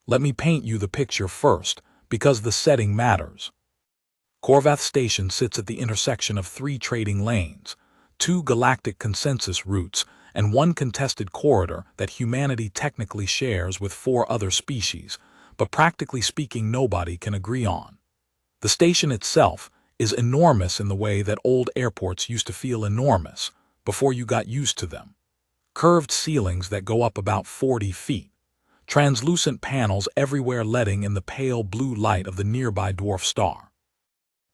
Let me paint you the picture first, because the setting matters. Korvath Station sits at the intersection of three trading lanes, two galactic consensus routes, and one contested corridor that humanity technically shares with four other species, but practically speaking nobody can agree on. The station itself is enormous in the way that old airports used to feel enormous before you got used to them. Curved ceilings that go up about 40 feet. Translucent panels everywhere letting in the pale blue light of the nearby dwarf star.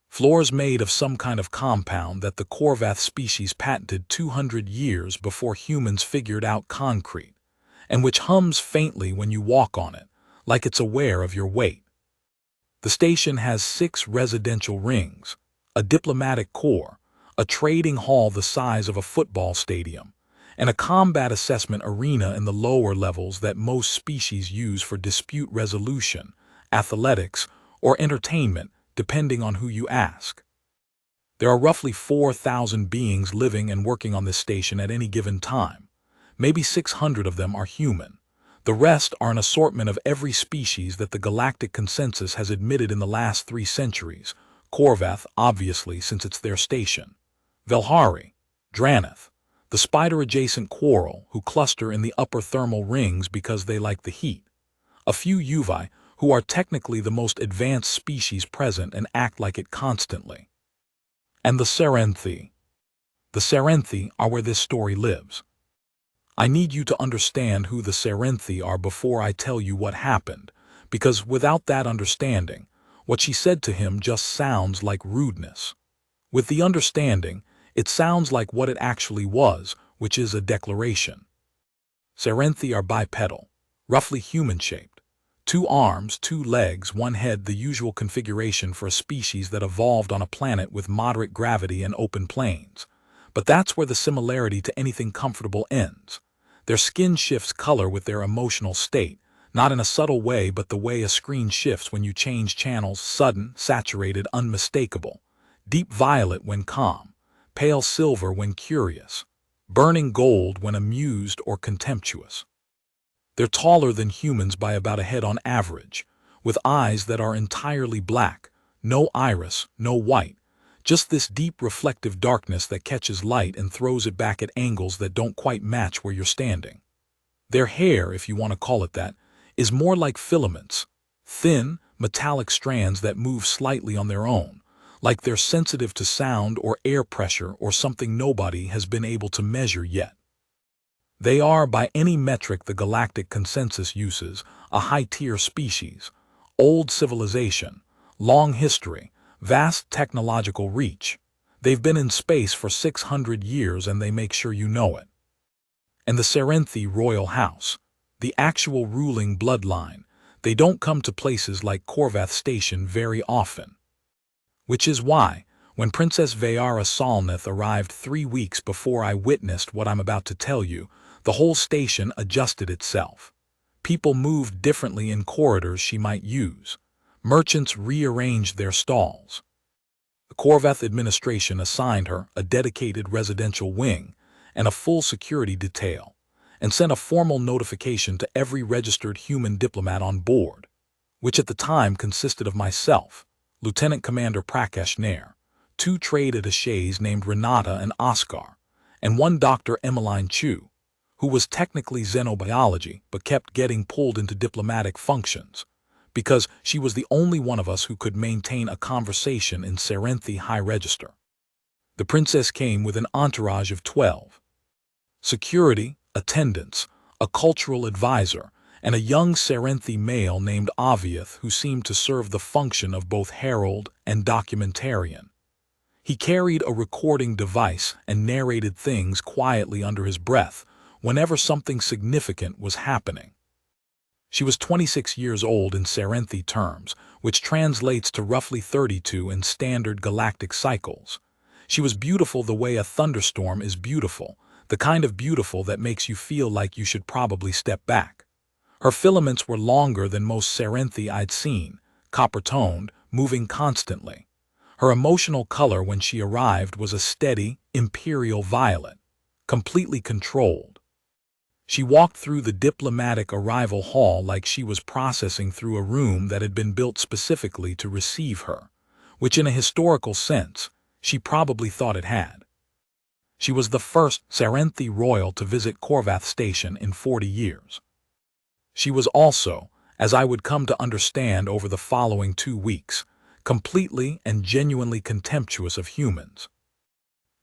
Floors made of some kind of compound that the Korvath species patented 200 years before humans figured out concrete, and which hums faintly when you walk on it, like it's aware of your weight. The station has 6 residential rings, a diplomatic corps, a trading hall the size of a football stadium, and a combat assessment arena in the lower levels that most species use for dispute resolution, athletics, or entertainment, depending on who you ask. There are roughly 4,000 beings living and working on this station at any given time. Maybe 600 of them are human. The rest are an assortment of every species that the galactic consensus has admitted in the last 3 centuries. Korvath, obviously, since it's their station. Velhari, Dranath, the spider-adjacent quarrel who cluster in the upper thermal rings because they like the heat. A few Uvi, who are technically the most advanced species present and act like it constantly. And the Serenthi. The Serenthi are where this story lives. I need you to understand who the Serenthi are before I tell you what happened, because without that understanding, what she said to him just sounds like rudeness. With the understanding, it sounds like what it actually was, which is a declaration. Serenthi are bipedal, roughly human-shaped. 2 arms, 2 legs, 1 head, the usual configuration for a species that evolved on a planet with moderate gravity and open plains. But that's where the similarity to anything comfortable ends. Their skin shifts color with their emotional state, not in a subtle way but the way a screen shifts when you change channels, sudden, saturated, unmistakable. Deep violet when calm, pale silver when curious, burning gold when amused or contemptuous. They're taller than humans by about a head on average, with eyes that are entirely black, no iris, no white, just this deep reflective darkness that catches light and throws it back at angles that don't quite match where you're standing. Their hair, if you want to call it that, is more like filaments, thin, metallic strands that move slightly on their own, like they're sensitive to sound or air pressure or something nobody has been able to measure yet. They are, by any metric the galactic consensus uses, a high-tier species, old civilization, long history, vast technological reach. They've been in space for 600 years and they make sure you know it. And the Serenthi royal house, the actual ruling bloodline, they don't come to places like Korvath Station very often. Which is why, when Princess Vayara Salnath arrived 3 weeks before I witnessed what I'm about to tell you, the whole station adjusted itself. People moved differently in corridors she might use. Merchants rearranged their stalls. The Korvath administration assigned her a dedicated residential wing and a full security detail, and sent a formal notification to every registered human diplomat on board, which at the time consisted of myself, Lieutenant Commander Prakash Nair, 2 trade attaches named Renata and Oscar, and 1 Dr. Emmeline Chu, who was technically xenobiology but kept getting pulled into diplomatic functions, because she was the only one of us who could maintain a conversation in Serenthi High Register. The princess came with an entourage of 12. Security, attendants, a cultural advisor, and a young Serenthi male named Aviath who seemed to serve the function of both herald and documentarian. He carried a recording device and narrated things quietly under his breath whenever something significant was happening. She was 26 years old in Serenthi terms, which translates to roughly 32 in standard galactic cycles. She was beautiful the way a thunderstorm is beautiful, the kind of beautiful that makes you feel like you should probably step back. Her filaments were longer than most Serenthi I'd seen, copper-toned, moving constantly. Her emotional color when she arrived was a steady, imperial violet, completely controlled. She walked through the diplomatic arrival hall like she was processing through a room that had been built specifically to receive her, which in a historical sense, she probably thought it had. She was the first Serenthi royal to visit Korvath Station in 40 years. She was also, as I would come to understand over the following 2 weeks, completely and genuinely contemptuous of humans.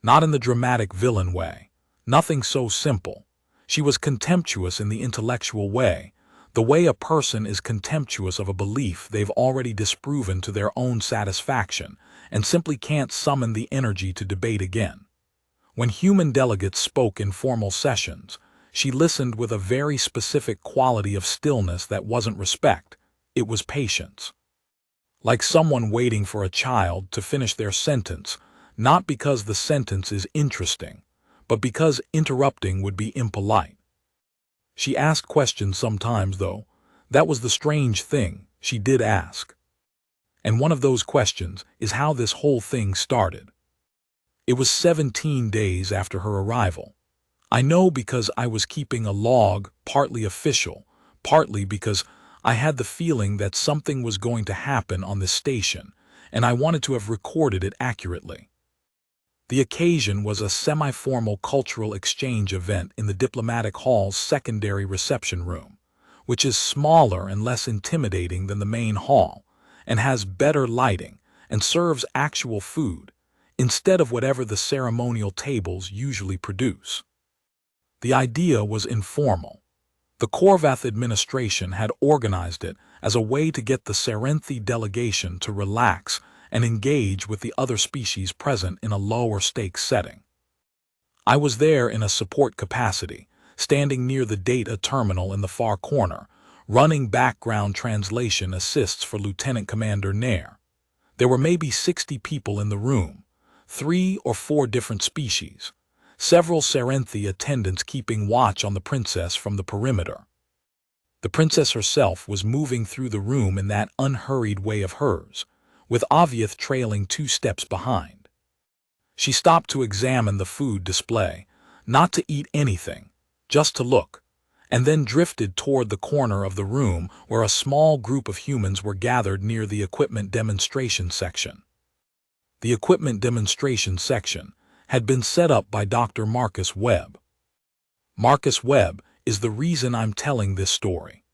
Not in the dramatic villain way, nothing so simple. She was contemptuous in the intellectual way, the way a person is contemptuous of a belief they've already disproven to their own satisfaction and simply can't summon the energy to debate again. When human delegates spoke in formal sessions, she listened with a very specific quality of stillness that wasn't respect, it was patience. Like someone waiting for a child to finish their sentence, not because the sentence is interesting, but because interrupting would be impolite. She asked questions sometimes, though. That was the strange thing, she did ask. And one of those questions is how this whole thing started. It was 17 days after her arrival. I know because I was keeping a log, partly official, partly because I had the feeling that something was going to happen on the station, and I wanted to have recorded it accurately. The occasion was a semi-formal cultural exchange event in the diplomatic hall's secondary reception room, which is smaller and less intimidating than the main hall, and has better lighting, and serves actual food, instead of whatever the ceremonial tables usually produce. The idea was informal. The Korvath administration had organized it as a way to get the Serenthi delegation to relax and engage with the other species present in a lower-stakes setting. I was there in a support capacity, standing near the data terminal in the far corner, running background translation assists for Lieutenant Commander Nair. There were maybe 60 people in the room, 3 or 4 different species, several Serenthi attendants keeping watch on the princess from the perimeter. The princess herself was moving through the room in that unhurried way of hers, with Ovyeth trailing 2 steps behind. She stopped to examine the food display, not to eat anything, just to look, and then drifted toward the corner of the room where a small group of humans were gathered near the equipment demonstration section. The equipment demonstration section had been set up by Dr. Marcus Webb. Marcus Webb is the reason I'm telling this story.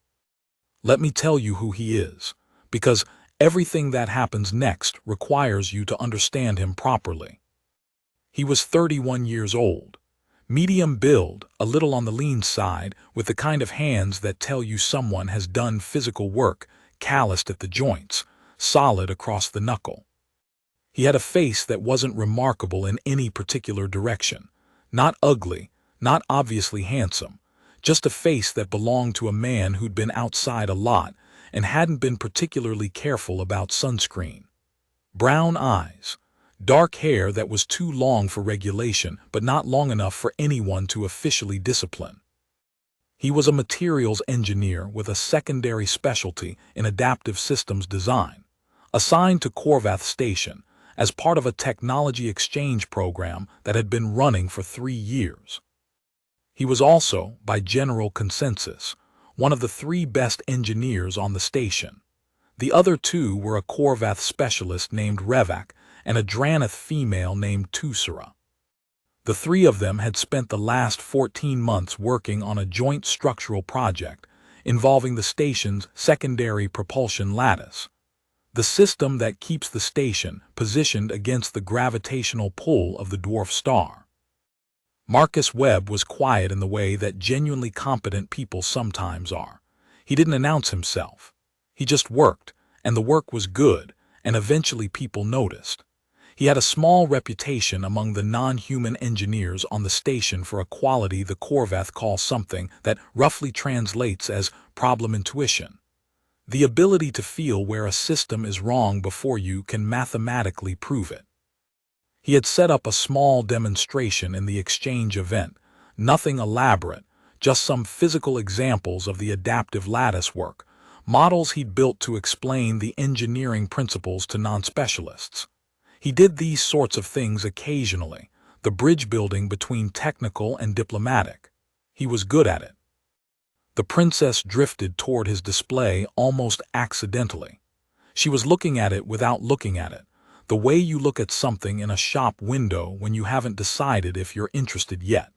Let me tell you who he is, because everything that happens next requires you to understand him properly. He was 31 years old, medium build, a little on the lean side, with the kind of hands that tell you someone has done physical work, calloused at the joints, solid across the knuckle. He had a face that wasn't remarkable in any particular direction, not ugly, not obviously handsome, just a face that belonged to a man who'd been outside a lot and hadn't been particularly careful about sunscreen. Brown eyes, dark hair that was too long for regulation but not long enough for anyone to officially discipline. He was a materials engineer with a secondary specialty in adaptive systems design, assigned to Korvath Station as part of a technology exchange program that had been running for 3 years. He was also, by general consensus, one of the 3 best engineers on the station. The other 2 were a Korvath specialist named Revak and a Dranath female named Tusara. The 3 of them had spent the last 14 months working on a joint structural project involving the station's secondary propulsion lattice, the system that keeps the station positioned against the gravitational pull of the dwarf star. Marcus Webb was quiet in the way that genuinely competent people sometimes are. He didn't announce himself. He just worked, and the work was good, and eventually people noticed. He had a small reputation among the non-human engineers on the station for a quality the Korvath call something that roughly translates as problem intuition. The ability to feel where a system is wrong before you can mathematically prove it. He had set up a small demonstration in the exchange event, nothing elaborate, just some physical examples of the adaptive lattice work, models he'd built to explain the engineering principles to non-specialists. He did these sorts of things occasionally, the bridge building between technical and diplomatic. He was good at it. The princess drifted toward his display almost accidentally. She was looking at it without looking at it, the way you look at something in a shop window when you haven't decided if you're interested yet.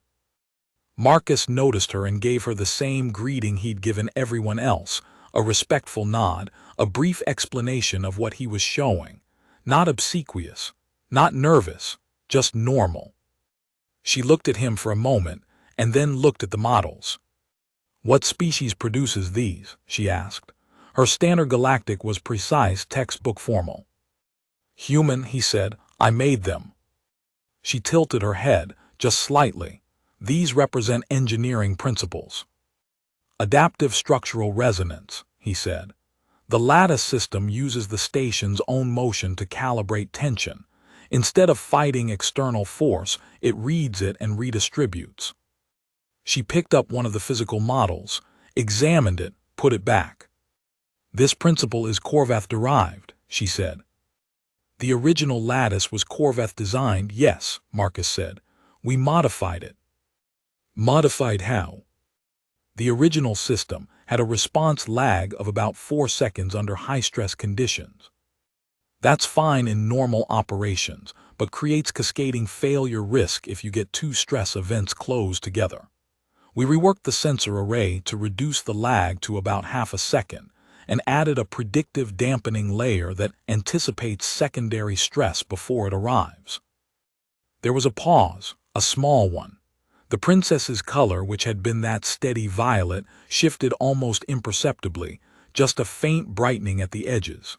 Marcus noticed her and gave her the same greeting he'd given everyone else, a respectful nod, a brief explanation of what he was showing. Not obsequious, not nervous, just normal. She looked at him for a moment, and then looked at the models. "What species produces these?" she asked. Her standard galactic was precise, textbook formal. "Human," he said. "I made them." She tilted her head, just slightly. "These represent engineering principles." "Adaptive structural resonance," he said. "The lattice system uses the station's own motion to calibrate tension. Instead of fighting external force, it reads it and redistributes." She picked up one of the physical models, examined it, put it back. "This principle is Korvath-derived," she said. "The original lattice was Korvath-designed, yes," Marcus said. "We modified it." "Modified how?" "The original system had a response lag of about 4 seconds under high-stress conditions. That's fine in normal operations, but creates cascading failure risk if you get 2 stress events close together. We reworked the sensor array to reduce the lag to about half a second, and added a predictive dampening layer that anticipates secondary stress before it arrives." There was a pause, a small one. The princess's color, which had been that steady violet, shifted almost imperceptibly, just a faint brightening at the edges.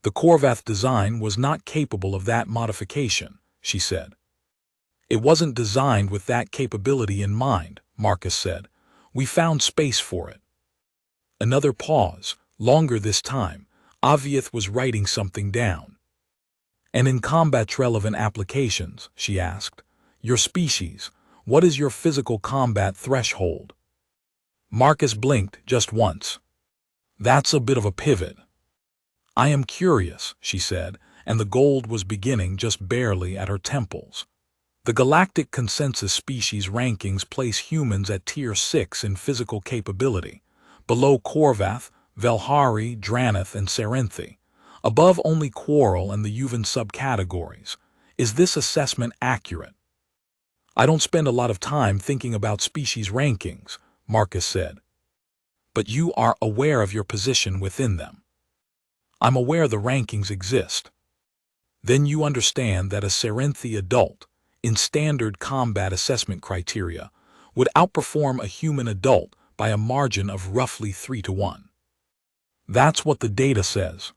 "The Korvath design was not capable of that modification," she said. "It wasn't designed with that capability in mind," Marcus said. "We found space for it." Another pause, longer this time. Aviath was writing something down. "And in combat-relevant applications," she asked, "your species, what is your physical combat threshold?" Marcus blinked just once. "That's a bit of a pivot." "I am curious," she said, and the gold was beginning just barely at her temples. "The Galactic Consensus species rankings place humans at Tier 6 in physical capability, below Korvath, Velhari, Dranath, and Serenthi, above only Quarrel and the Yuvan subcategories. Is this assessment accurate?" "I don't spend a lot of time thinking about species rankings," Marcus said. "But you are aware of your position within them." "I'm aware the rankings exist." "Then you understand that a Serenthi adult, in standard combat assessment criteria, would outperform a human adult by a margin of roughly 3-to-1. That's what the data says."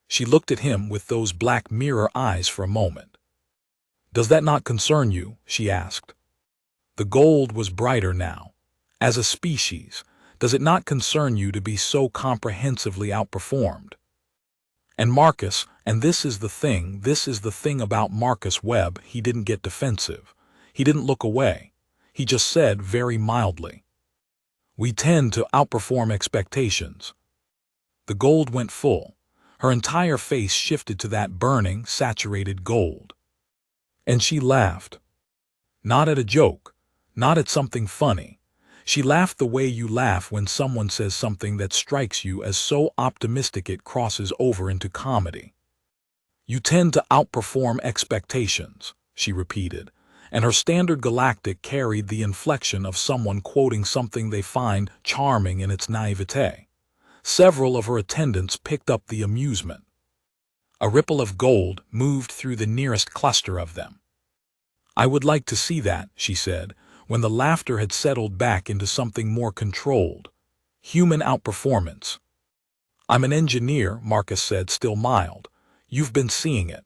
She looked at him with those black mirror eyes for a moment. "Does that not concern you?" she asked. The gold was brighter now. "As a species, does it not concern you to be so comprehensively outperformed?" And Marcus, and this is the thing about Marcus Webb, he didn't get defensive. He didn't look away. He just said very mildly, "We tend to outperform expectations." The gold went full. Her entire face shifted to that burning, saturated gold. And she laughed. Not at a joke, not at something funny. She laughed the way you laugh when someone says something that strikes you as so optimistic it crosses over into comedy. "You tend to outperform expectations," she repeated, and her standard galactic carried the inflection of someone quoting something they find charming in its naivete. Several of her attendants picked up the amusement. A ripple of gold moved through the nearest cluster of them. "I would like to see that," she said, when the laughter had settled back into something more controlled. "Human outperformance." "I'm an engineer," Marcus said, still mild. "You've been seeing it."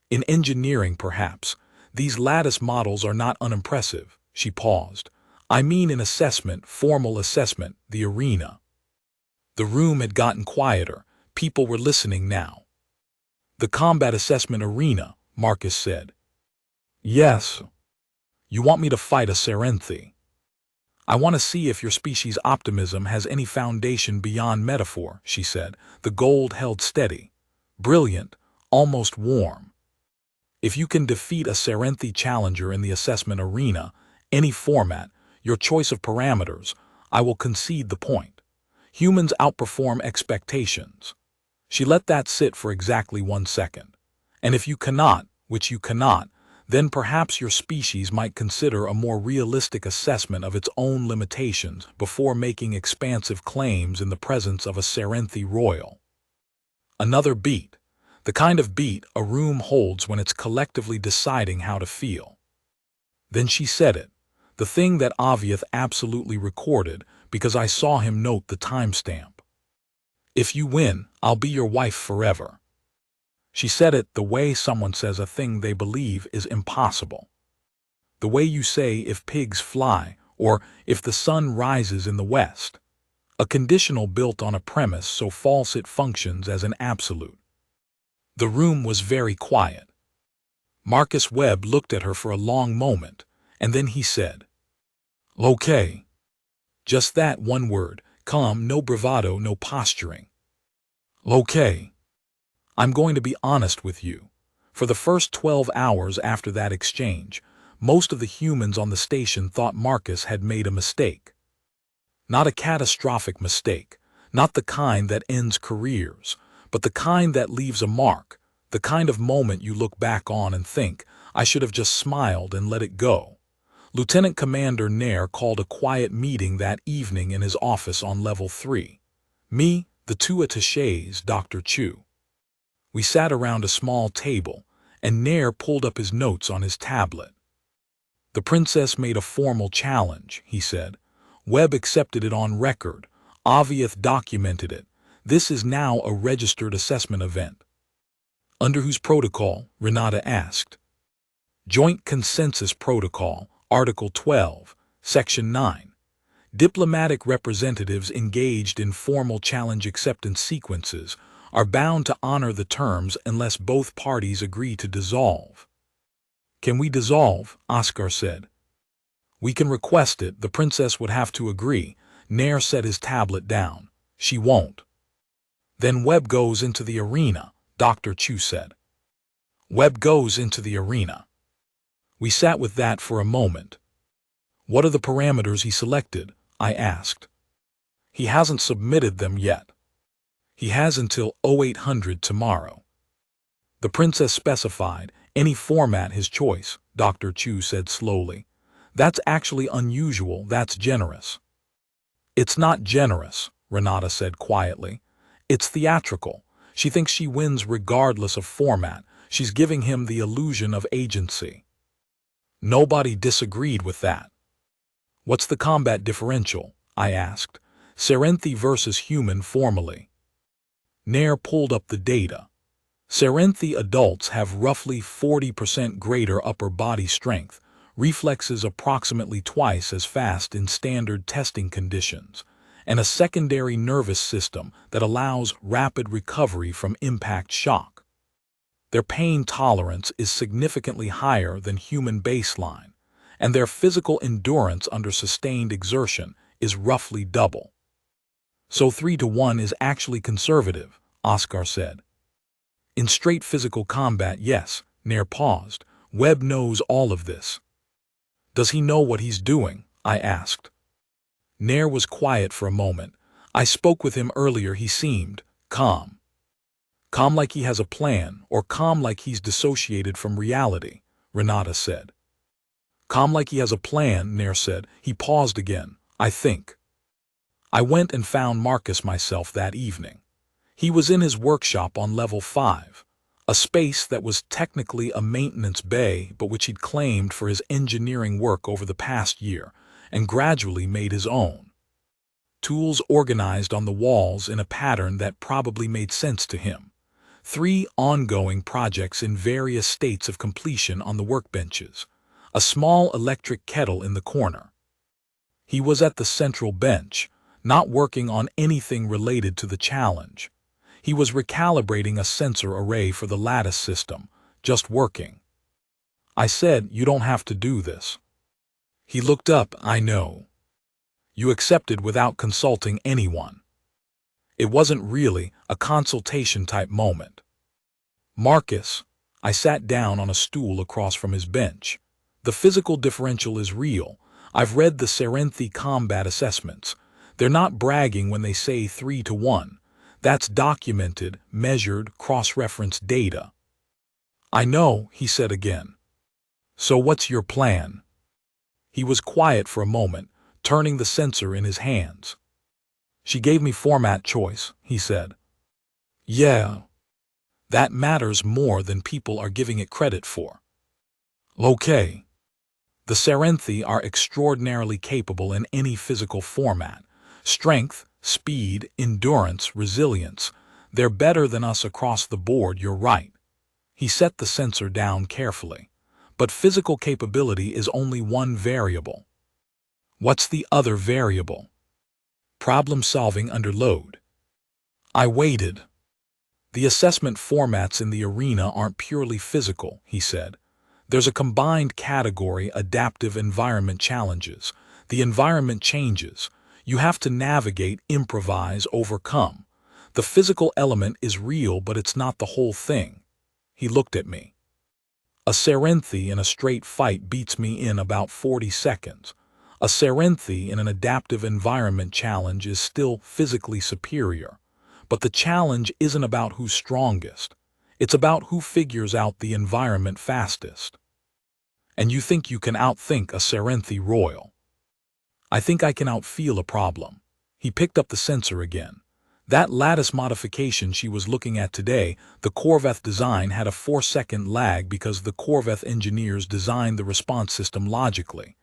"In engineering, perhaps. These lattice models are not unimpressive." She paused. "I mean in assessment, formal assessment, the arena." The room had gotten quieter. People were listening now. "The combat assessment arena," Marcus said. "Yes. You want me to fight a Serenthi. I want to see if your species' optimism has any foundation beyond metaphor," she said. The gold held steady. "Brilliant, almost warm. If you can defeat a Serenthi challenger in the assessment arena, any format, your choice of parameters, I will concede the point. Humans outperform expectations. She let that sit for exactly 1 second. And if you cannot, which you cannot, then perhaps your species might consider a more realistic assessment of its own limitations before making expansive claims in the presence of a Serenthi royal. Another beat. The kind of beat a room holds when it's collectively deciding how to feel. Then she said it, the thing that Aviath absolutely recorded because I saw him note the timestamp. If you win, I'll be your wife forever. She said it the way someone says a thing they believe is impossible. The way you say if pigs fly, or if the sun rises in the west. A conditional built on a premise so false it functions as an absolute. The room was very quiet. Marcus Webb looked at her for a long moment, and then he said, "Okay." Just that one word, calm, no bravado, no posturing. "Okay. I'm going to be honest with you. For the first 12 hours after that exchange, most of the humans on the station thought Marcus had made a mistake. Not a catastrophic mistake, not the kind that ends careers, but the kind that leaves a mark, the kind of moment you look back on and think, I should have just smiled and let it go. Lieutenant Commander Nair called a quiet meeting that evening in his office on level 3. Me, the 2 attachés, Dr. Chu. We sat around a small table, and Nair pulled up his notes on his tablet. The princess made a formal challenge, he said. Webb accepted it on record. Aviath documented it. This is now a registered assessment event. Under whose protocol? Renata asked. Joint Consensus Protocol, Article 12, Section 9. Diplomatic representatives engaged in formal challenge acceptance sequences are bound to honor the terms unless both parties agree to dissolve. Can we dissolve? Oscar said. We can request it. The princess would have to agree. Nair set his tablet down. She won't. Then Webb goes into the arena, Dr. Chu said. Webb goes into the arena. We sat with that for a moment. What are the parameters he selected? I asked. He hasn't submitted them yet. He has until 0800 tomorrow. The princess specified, any format his choice, Dr. Chu said slowly. That's actually unusual, that's generous. It's not generous, Renata said quietly. It's theatrical. She thinks she wins regardless of format. She's giving him the illusion of agency. Nobody disagreed with that. What's the combat differential? I asked. Serenthi versus human formally. Nair pulled up the data. Serenthi adults have roughly 40% greater upper body strength, reflexes approximately twice as fast in standard testing conditions, and a secondary nervous system that allows rapid recovery from impact shock. Their pain tolerance is significantly higher than human baseline, and their physical endurance under sustained exertion is roughly double. So 3-to-1 is actually conservative, Oscar said. In straight physical combat, yes, Nair paused. Webb knows all of this. Does he know what he's doing? I asked. Nair was quiet for a moment. I spoke with him earlier. He seemed calm. Calm like he has a plan, or calm like he's dissociated from reality, Renata said. Calm like he has a plan, Nair said. He paused again. I think. I went and found Marcus myself that evening. He was in his workshop on level 5, a space that was technically a maintenance bay but which he'd claimed for his engineering work over the past year and gradually made his own. Tools organized on the walls in a pattern that probably made sense to him. 3 ongoing projects in various states of completion on the workbenches. A small electric kettle in the corner. He was at the central bench, not working on anything related to the challenge. He was recalibrating a sensor array for the lattice system, just working. I said, you don't have to do this. He looked up, I know. You accepted without consulting anyone. It wasn't really a consultation-type moment. Marcus, I sat down on a stool across from his bench. The physical differential is real. I've read the Serenthi combat assessments. They're not bragging when they say 3-1. That's documented, measured, cross-referenced data. I know, he said again. So what's your plan? He was quiet for a moment, turning the sensor in his hands. She gave me format choice, he said. Yeah. That matters more than people are giving it credit for. Okay. The Serenthi are extraordinarily capable in any physical format. Strength, speed, endurance, resilience. They're better than us across the board, you're right. He set the sensor down carefully. But physical capability is only one variable. What's the other variable? Problem solving under load. I waited. The assessment formats in the arena aren't purely physical, he said. There's a combined category: adaptive environment challenges. The environment changes. You have to navigate, improvise, overcome. The physical element is real, but it's not the whole thing. He looked at me. A Serenthi in a straight fight beats me in about 40 seconds. A Serenthi in an adaptive environment challenge is still physically superior. But the challenge isn't about who's strongest. It's about who figures out the environment fastest. And you think you can outthink a Serenthi royal? I think I can outfeel a problem. He picked up the sensor again. That lattice modification she was looking at today, the Korvath design, had a 4-second lag because the Korvath engineers designed the response system logically.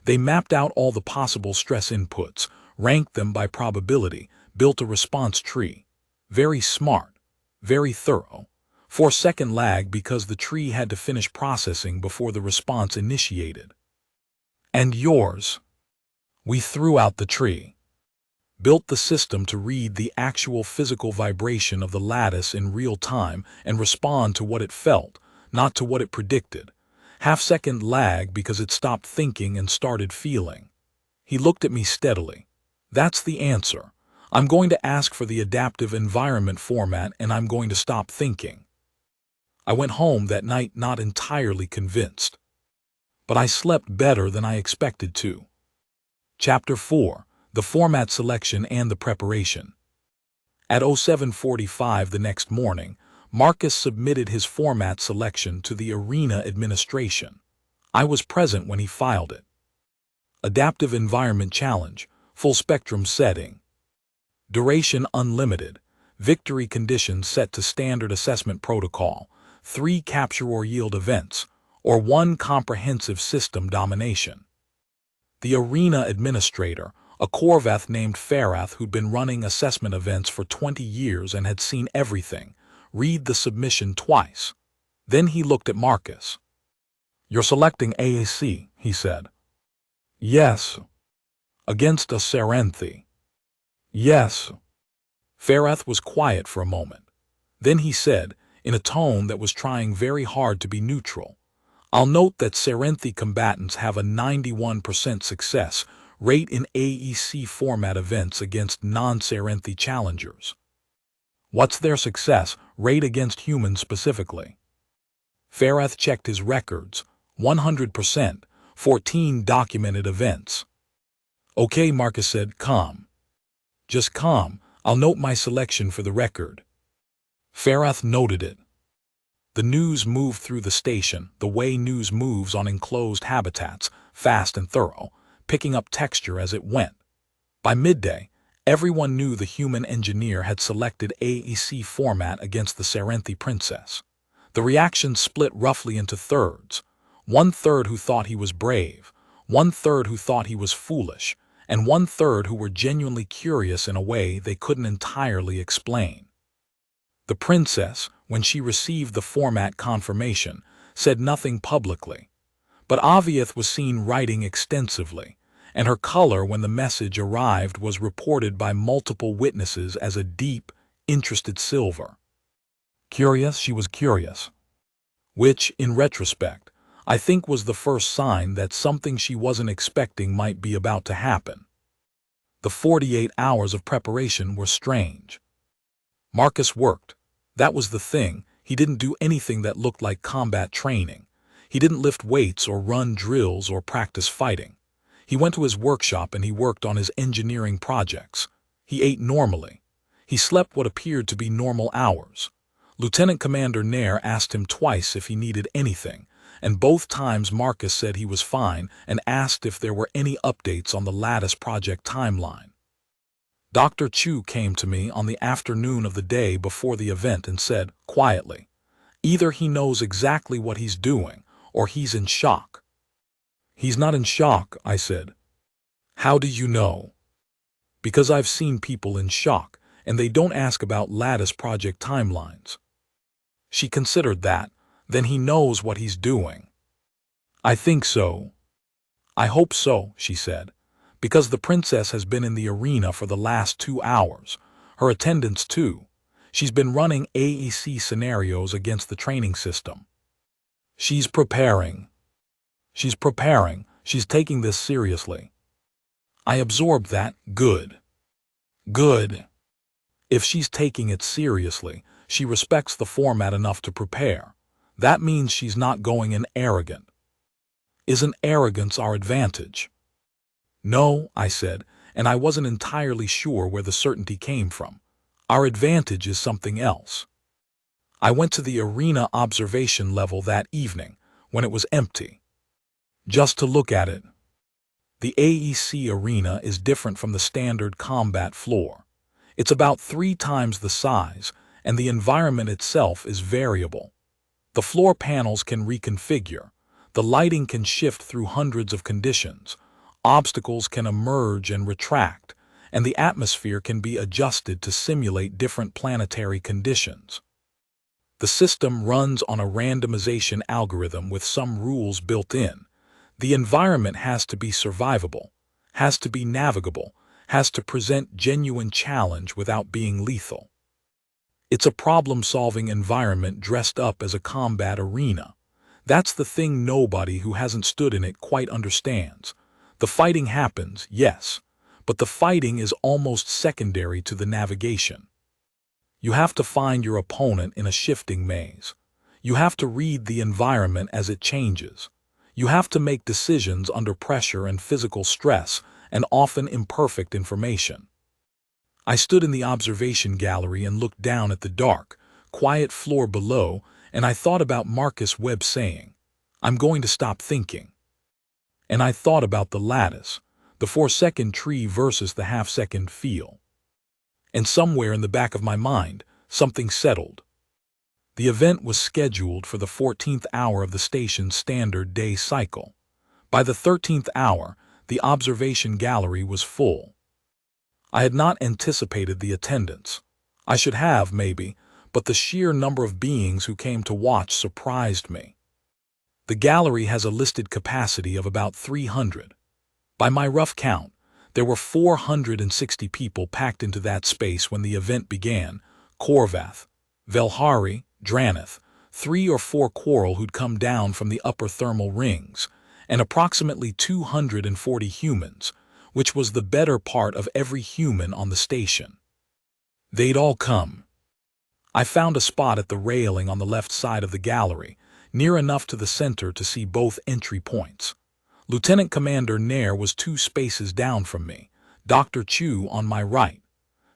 They mapped out all the possible stress inputs, ranked them by probability, built a response tree. Very smart, very thorough. 4-second lag because the tree had to finish processing before the response initiated. And yours? We threw out the tree. Built the system to read the actual physical vibration of the lattice in real time and respond to what it felt, not to what it predicted. Half-second lag because it stopped thinking and started feeling. He looked at me steadily. That's the answer. I'm going to ask for the adaptive environment format, and I'm going to stop thinking. I went home that night not entirely convinced. But I slept better than I expected to. Chapter 4. The format selection and the preparation. At 07:45 the next morning, Marcus submitted his format selection to the arena administration. I was present when he filed it. Adaptive Environment Challenge, Full Spectrum Setting. Duration unlimited. Victory conditions set to Standard Assessment Protocol. 3 Capture or Yield events, or 1 Comprehensive System Domination. The arena administrator, a Korvath named Farath who'd been running assessment events for 20 years and had seen everything, read the submission twice. Then he looked at Marcus. You're selecting AAC, he said. Yes. Against a Serenthi. Yes. Farath was quiet for a moment. Then he said, in a tone that was trying very hard to be neutral, I'll note that Serenthi combatants have a 91% success rate in AEC format events against non-Serenthi challengers. What's their success rate against humans specifically? Farath checked his records. 100%, 14 documented events. Okay, Marcus said, calm. Just calm, I'll note my selection for the record. Farath noted it. The news moved through the station, the way news moves on enclosed habitats, fast and thorough, picking up texture as it went. By midday, everyone knew the human engineer had selected AEC format against the Serenthi Princess. The reaction split roughly into thirds. 1/3 who thought he was brave, 1/3 who thought he was foolish, and 1/3 who were genuinely curious in a way they couldn't entirely explain. The princess, when she received the format confirmation, said nothing publicly. But Aviath was seen writing extensively, and her color when the message arrived was reported by multiple witnesses as a deep, interested silver. Curious, she was curious. Which, in retrospect, I think was the first sign that something she wasn't expecting might be about to happen. The 48 hours of preparation were strange. Marcus worked. That was the thing. He didn't do anything that looked like combat training. He didn't lift weights or run drills or practice fighting. He went to his workshop and he worked on his engineering projects. He ate normally. He slept what appeared to be normal hours. Lieutenant Commander Nair asked him twice if he needed anything, and both times Marcus said he was fine and asked if there were any updates on the Lattice project timeline. Dr. Chu came to me on the afternoon of the day before the event and said, quietly, either he knows exactly what he's doing, or he's in shock. He's not in shock, I said. How do you know? Because I've seen people in shock, and they don't ask about Lattice project timelines. She considered that. Then he knows what he's doing. I think so. I hope so, she said, because the princess has been in the arena for the last 2 hours. Her attendants too. She's been running AEC scenarios against the training system. She's preparing. She's taking this seriously. I absorbed that. Good. Good. If she's taking it seriously, she respects the format enough to prepare. That means she's not going in arrogant. Isn't arrogance our advantage? No, I said, and I wasn't entirely sure where the certainty came from. Our advantage is something else. I went to the arena observation level that evening, when it was empty, just to look at it. The AEC arena is different from the standard combat floor. It's about 3 times the size, and the environment itself is variable. The floor panels can reconfigure. The lighting can shift through hundreds of conditions. Obstacles can emerge and retract, and the atmosphere can be adjusted to simulate different planetary conditions. The system runs on a randomization algorithm with some rules built in. The environment has to be survivable, has to be navigable, has to present genuine challenge without being lethal. It's a problem-solving environment dressed up as a combat arena. That's the thing nobody who hasn't stood in it quite understands. The fighting happens, yes, but the fighting is almost secondary to the navigation. You have to find your opponent in a shifting maze. You have to read the environment as it changes. You have to make decisions under pressure and physical stress and often imperfect information. I stood in the observation gallery and looked down at the dark, quiet floor below, and I thought about Marcus Webb saying, "I'm going to stop thinking." And I thought about the lattice, the 4-second tree versus the half-second feel. And somewhere in the back of my mind, something settled. The event was scheduled for the 14th hour of the station's standard day cycle. By the 13th hour, the observation gallery was full. I had not anticipated the attendance. I should have, maybe, but the sheer number of beings who came to watch surprised me. The gallery has a listed capacity of about 300. By my rough count, there were 460 people packed into that space when the event began. Korvath, Velhari, Dranith, 3 or 4 Quarrel who'd come down from the upper thermal rings, and approximately 240 humans, which was the better part of every human on the station. They'd all come. I found a spot at the railing on the left side of the gallery, near enough to the center to see both entry points. Lieutenant Commander Nair was 2 spaces down from me, Dr. Chu on my right.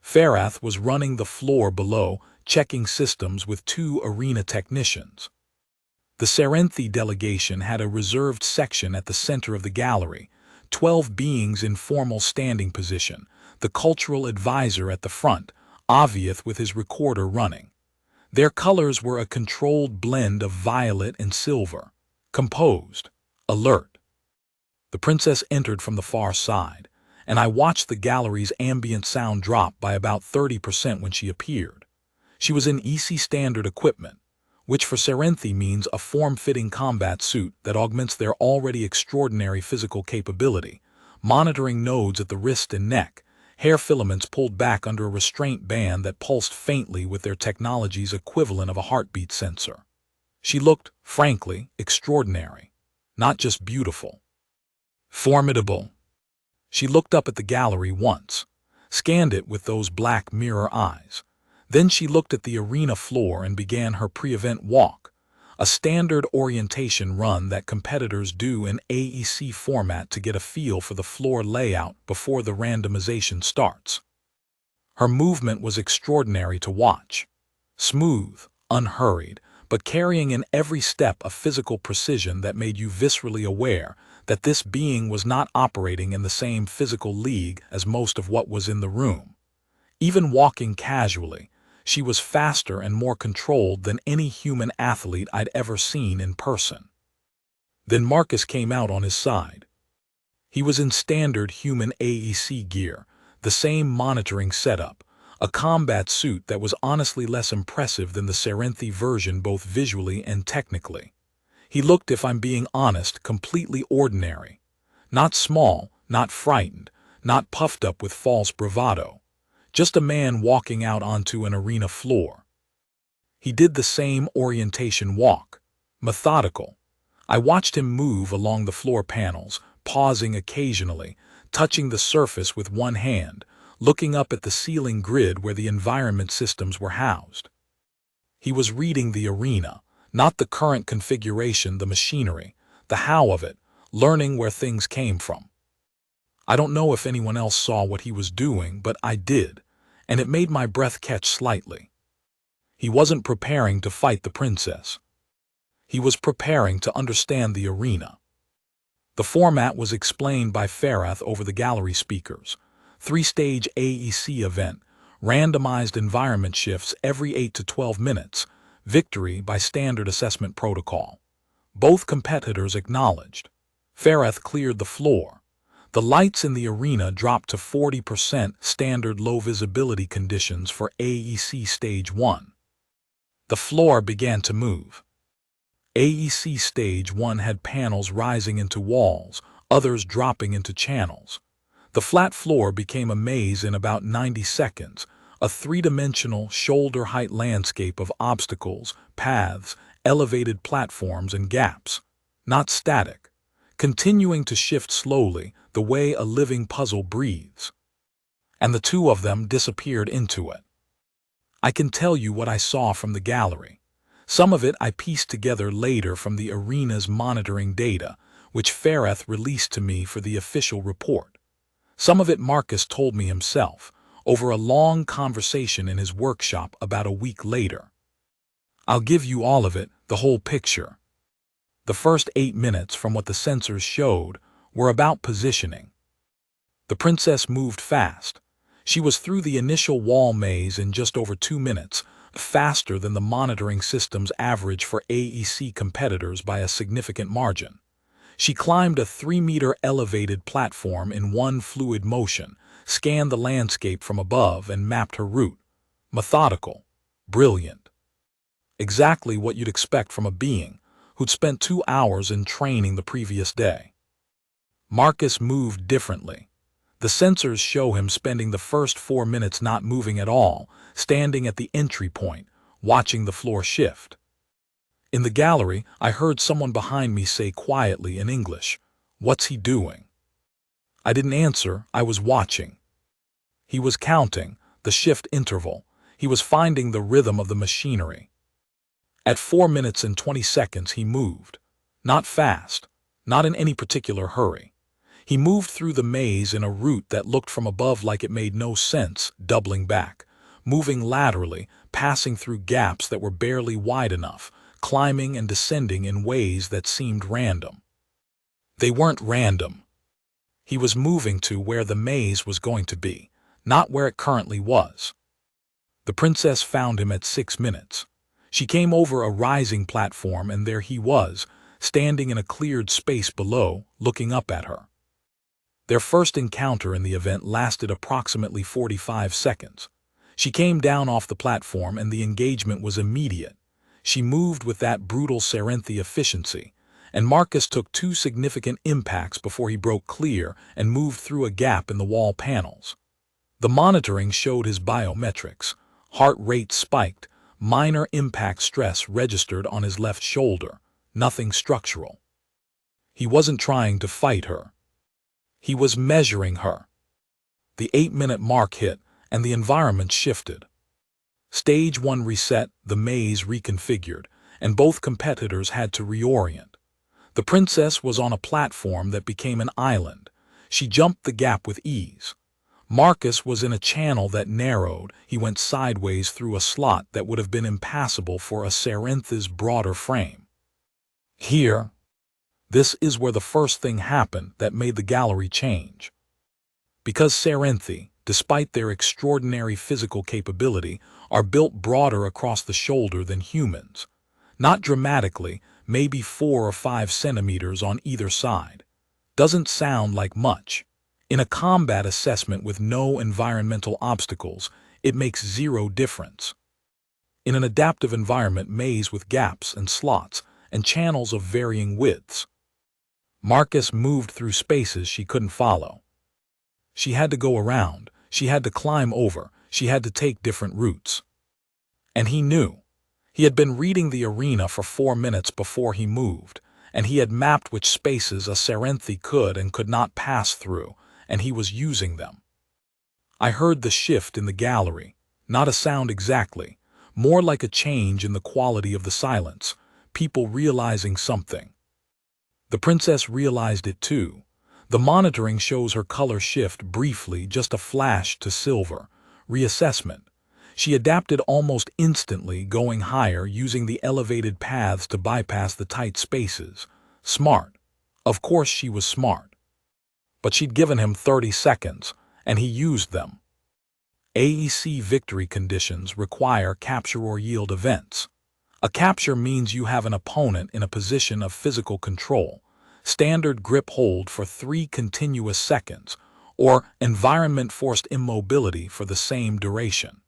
Farath was running the floor below, checking systems with 2 arena technicians. The Serenthi delegation had a reserved section at the center of the gallery, 12 beings in formal standing position, the cultural advisor at the front, Aviath with his recorder running. Their colors were a controlled blend of violet and silver, composed, alert. The princess entered from the far side, and I watched the gallery's ambient sound drop by about 30% when she appeared. She was in EC standard equipment, which for Serenthi means a form-fitting combat suit that augments their already extraordinary physical capability, monitoring nodes at the wrist and neck, hair filaments pulled back under a restraint band that pulsed faintly with their technology's equivalent of a heartbeat sensor. She looked, frankly, extraordinary, not just beautiful. Formidable. She looked up at the gallery once, scanned it with those black mirror eyes. Then she looked at the arena floor and began her pre-event walk, a standard orientation run that competitors do in AEC format to get a feel for the floor layout before the randomization starts. Her movement was extraordinary to watch. Smooth, unhurried, but carrying in every step a physical precision that made you viscerally aware that this being was not operating in the same physical league as most of what was in the room. Even walking casually, she was faster and more controlled than any human athlete I'd ever seen in person. Then Marcus came out on his side. He was in standard human AEC gear, the same monitoring setup, a combat suit that was honestly less impressive than the Serenthi version both visually and technically. He looked, if I'm being honest, completely ordinary. Not small, not frightened, not puffed up with false bravado. Just a man walking out onto an arena floor. He did the same orientation walk, methodical. I watched him move along the floor panels, pausing occasionally, touching the surface with one hand, looking up at the ceiling grid where the environment systems were housed. He was reading the arena, not the current configuration, the machinery, the how of it, learning where things came from. I don't know if anyone else saw what he was doing, but I did, and it made my breath catch slightly. He wasn't preparing to fight the princess. He was preparing to understand the arena. The format was explained by Korvath over the gallery speakers. 3-stage AEC event, randomized environment shifts every 8 to 12 minutes, victory by standard assessment protocol. Both competitors acknowledged. Korvath cleared the floor. The lights in the arena dropped to 40% standard low visibility conditions for AEC Stage 1. The floor began to move. AEC Stage 1 had panels rising into walls, others dropping into channels. The flat floor became a maze in about 90 seconds, a three-dimensional, shoulder-height landscape of obstacles, paths, elevated platforms, and gaps. Not static, continuing to shift slowly, the way a living puzzle breathes. And the two of them disappeared into it. I can tell you what I saw from the gallery. Some of it I pieced together later from the arena's monitoring data, which Korvath released to me for the official report. Some of it Marcus told me himself, over a long conversation in his workshop about a week later. I'll give you all of it, the whole picture. The first 8 minutes, from what the sensors showed, were about positioning. The princess moved fast. She was through the initial wall maze in just over 2 minutes, faster than the monitoring system's average for AEC competitors by a significant margin. She climbed a 3-meter elevated platform in one fluid motion, scanned the landscape from above, and mapped her route. Methodical. Brilliant. Exactly what you'd expect from a being who'd spent 2 hours in training the previous day. Marcus moved differently. The sensors show him spending the first 4 minutes not moving at all, standing at the entry point, watching the floor shift. In the gallery, I heard someone behind me say quietly in English, "What's he doing?" I didn't answer, I was watching. He was counting the shift interval. He was finding the rhythm of the machinery. At 4 minutes and 20 seconds he moved. Not fast, not in any particular hurry. He moved through the maze in a route that looked from above like it made no sense, doubling back, moving laterally, passing through gaps that were barely wide enough, climbing and descending in ways that seemed random. They weren't random. He was moving to where the maze was going to be, not where it currently was. The princess found him at 6 minutes. She came over a rising platform, and there he was, standing in a cleared space below, looking up at her. Their first encounter in the event lasted approximately 45 seconds. She came down off the platform, and the engagement was immediate. She moved with that brutal Serenthi efficiency, and Marcus took 2 significant impacts before he broke clear and moved through a gap in the wall panels. The monitoring showed his biometrics. Heart rate spiked, minor impact stress registered on his left shoulder, nothing structural. He wasn't trying to fight her. He was measuring her. The 8-minute mark hit, and the environment shifted. Stage 1 reset, the maze reconfigured, and both competitors had to reorient. The princess was on a platform that became an island. She jumped the gap with ease. Marcus was in a channel that narrowed. He went sideways through a slot that would have been impassable for a Serenthi's broader frame. This is where the first thing happened that made the gallery change. Because Serenthi, despite their extraordinary physical capability, are built broader across the shoulder than humans. Not dramatically, maybe 4 or 5 centimeters on either side. Doesn't sound like much. In a combat assessment with no environmental obstacles, it makes 0 difference. In an adaptive environment maze with gaps and slots and channels of varying widths, Marcus moved through spaces she couldn't follow. She had to go around, she had to climb over, she had to take different routes. And he knew. He had been reading the arena for 4 minutes before he moved, and he had mapped which spaces a Serenthi could and could not pass through, and he was using them. I heard the shift in the gallery, not a sound exactly, more like a change in the quality of the silence, people realizing something. The princess realized it too. The monitoring shows her color shift briefly, just a flash to silver. Reassessment. She adapted almost instantly, going higher, using the elevated paths to bypass the tight spaces. Smart. Of course she was smart. But she'd given him 30 seconds, and he used them. AEC victory conditions require capture or yield events. A capture means you have an opponent in a position of physical control, standard grip hold for 3 continuous seconds, or environment-forced immobility for the same duration.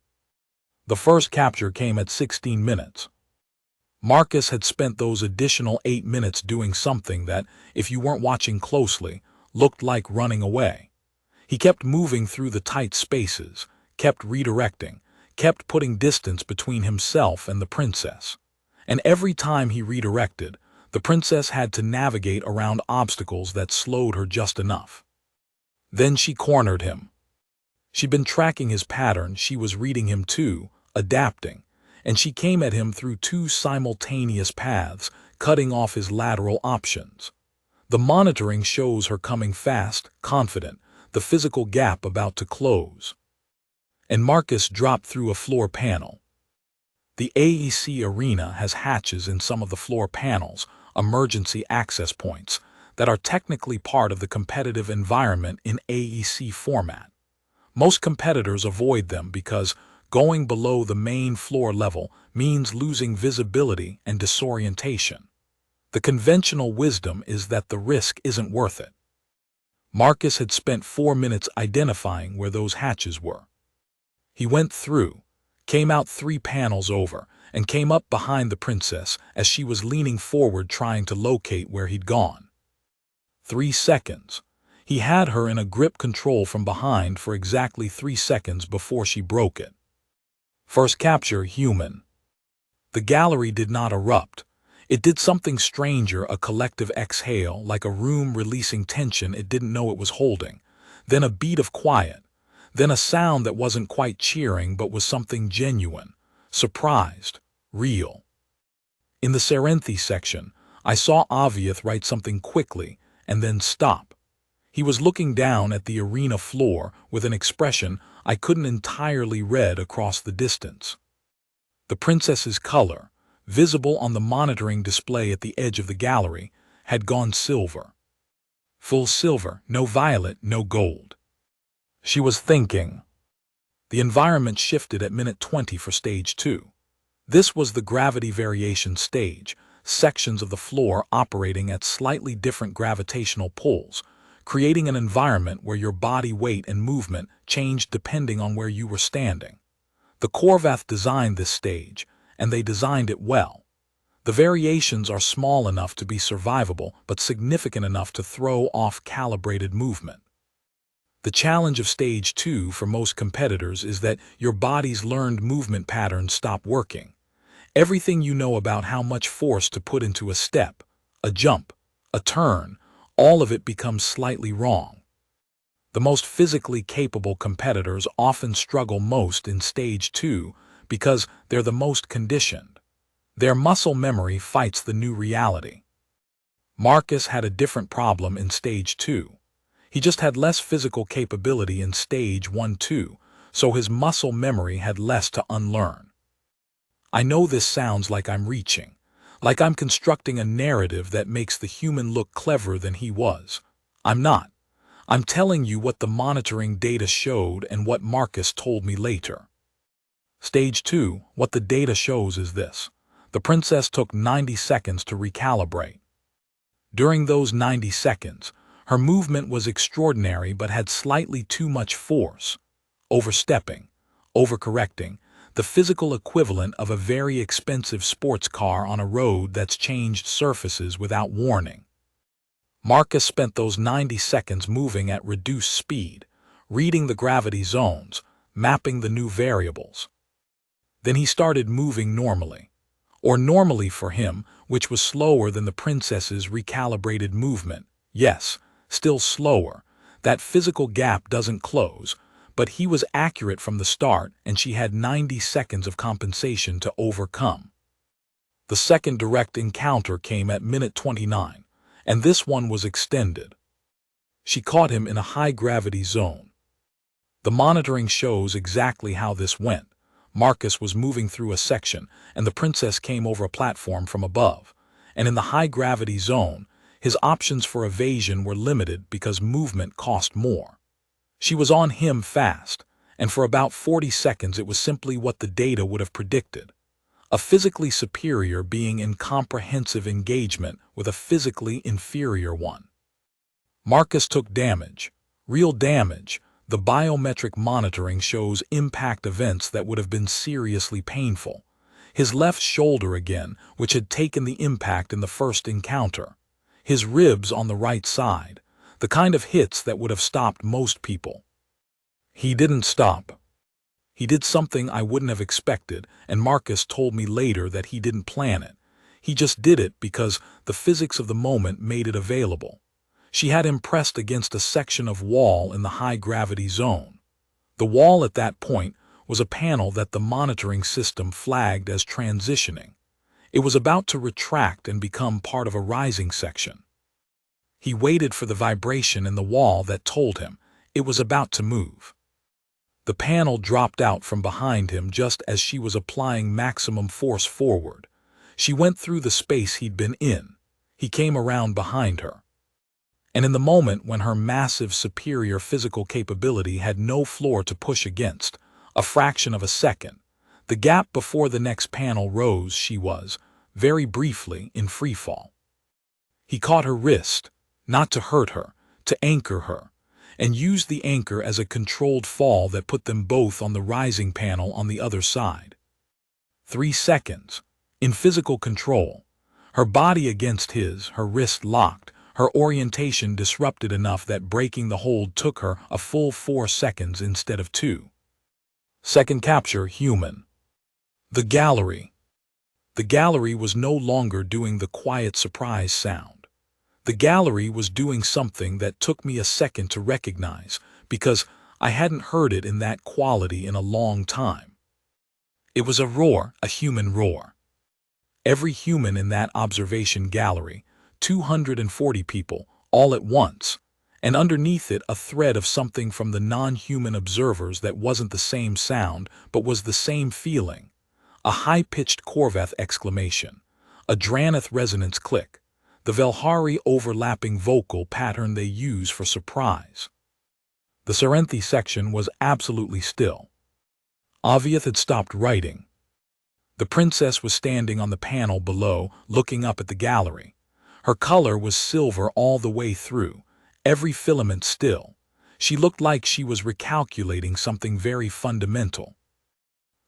The first capture came at 16 minutes. Marcus had spent those additional 8 minutes doing something that, if you weren't watching closely, looked like running away. He kept moving through the tight spaces, kept redirecting, kept putting distance between himself and the princess. And every time he redirected, the princess had to navigate around obstacles that slowed her just enough. Then she cornered him. She'd been tracking his pattern, she was reading him too, adapting, and she came at him through 2 simultaneous paths, cutting off his lateral options. The monitoring shows her coming fast, confident, the physical gap about to close. And Marcus dropped through a floor panel. The AEC arena has hatches in some of the floor panels, emergency access points, that are technically part of the competitive environment in AEC format. Most competitors avoid them because going below the main floor level means losing visibility and disorientation. The conventional wisdom is that the risk isn't worth it. Marcus had spent 4 minutes identifying where those hatches were. He went through, came out 3 panels over, and came up behind the princess as she was leaning forward trying to locate where he'd gone. 3 seconds. He had her in a grip control from behind for exactly 3 seconds before she broke it. First capture, human. The gallery did not erupt. It did something stranger, a collective exhale, like a room releasing tension it didn't know it was holding. Then a beat of quiet. Then a sound that wasn't quite cheering but was something genuine, surprised, real. In the Serenthi section, I saw Aviath write something quickly and then stop. He was looking down at the arena floor with an expression I couldn't entirely read across the distance. The princess's color, visible on the monitoring display at the edge of the gallery, had gone silver. Full silver, no violet, no gold. She was thinking. The environment shifted at minute 20 for stage 2. This was the gravity variation stage, sections of the floor operating at slightly different gravitational pulls, creating an environment where your body weight and movement changed depending on where you were standing. The Korvath designed this stage, and they designed it well. The variations are small enough to be survivable, but significant enough to throw off calibrated movement. The challenge of stage 2 for most competitors is that your body's learned movement patterns stop working. Everything you know about how much force to put into a step, a jump, a turn, all of it becomes slightly wrong. The most physically capable competitors often struggle most in stage 2 because they're the most conditioned. Their muscle memory fights the new reality. Marcus had a different problem in Stage 2. He just had less physical capability in Stage 1-2, so his muscle memory had less to unlearn. I know this sounds like I'm reaching, like I'm constructing a narrative that makes the human look cleverer than he was. I'm not. I'm telling you what the monitoring data showed and what Marcus told me later. Stage 2, what the data shows is this. The princess took 90 seconds to recalibrate. During those 90 seconds, her movement was extraordinary but had slightly too much force. Overstepping, overcorrecting, the physical equivalent of a very expensive sports car on a road that's changed surfaces without warning. Marcus spent those 90 seconds moving at reduced speed, reading the gravity zones, mapping the new variables. Then he started moving normally, or normally for him, which was slower than the princess's recalibrated movement. Yes, still slower. That physical gap doesn't close, but he was accurate from the start and she had 90 seconds of compensation to overcome. The second direct encounter came at minute 29, and this one was extended. She caught him in a high-gravity zone. The monitoring shows exactly how this went. Marcus was moving through a section, and the princess came over a platform from above, and in the high-gravity zone, his options for evasion were limited because movement cost more. She was on him fast, and for about 40 seconds it was simply what the data would have predicted. A physically superior being in comprehensive engagement with a physically inferior one. Marcus took damage, real damage. The biometric monitoring shows impact events that would have been seriously painful. His left shoulder again, which had taken the impact in the first encounter. His ribs on the right side, the kind of hits that would have stopped most people. He didn't stop. He did something I wouldn't have expected, and Marcus told me later that he didn't plan it. He just did it because the physics of the moment made it available. She had him pressed against a section of wall in the high-gravity zone. The wall at that point was a panel that the monitoring system flagged as transitioning. It was about to retract and become part of a rising section. He waited for the vibration in the wall that told him it was about to move. The panel dropped out from behind him just as she was applying maximum force forward. She went through the space he'd been in. He came around behind her. And in the moment when her massive superior physical capability had no floor to push against, a fraction of a second, the gap before the next panel rose, she was, very briefly, in freefall. He caught her wrist, not to hurt her, to anchor her, and used the anchor as a controlled fall that put them both on the rising panel on the other side. 3 seconds, in physical control, her body against his, her wrist locked, her orientation disrupted enough that breaking the hold took her a full 4 seconds instead of 2. Second capture, human. The gallery. The gallery was no longer doing the quiet surprise sound. The gallery was doing something that took me a second to recognize because I hadn't heard it in that quality in a long time. It was a roar, a human roar. Every human in that observation gallery, 240 people, all at once, and underneath it a thread of something from the non-human observers that wasn't the same sound but was the same feeling. A high-pitched Korvath exclamation, a Dranith resonance click, the Velhari overlapping vocal pattern they use for surprise. The Serenthi section was absolutely still. Aviath had stopped writing. The princess was standing on the panel below, looking up at the gallery. Her color was silver all the way through, every filament still. She looked like she was recalculating something very fundamental.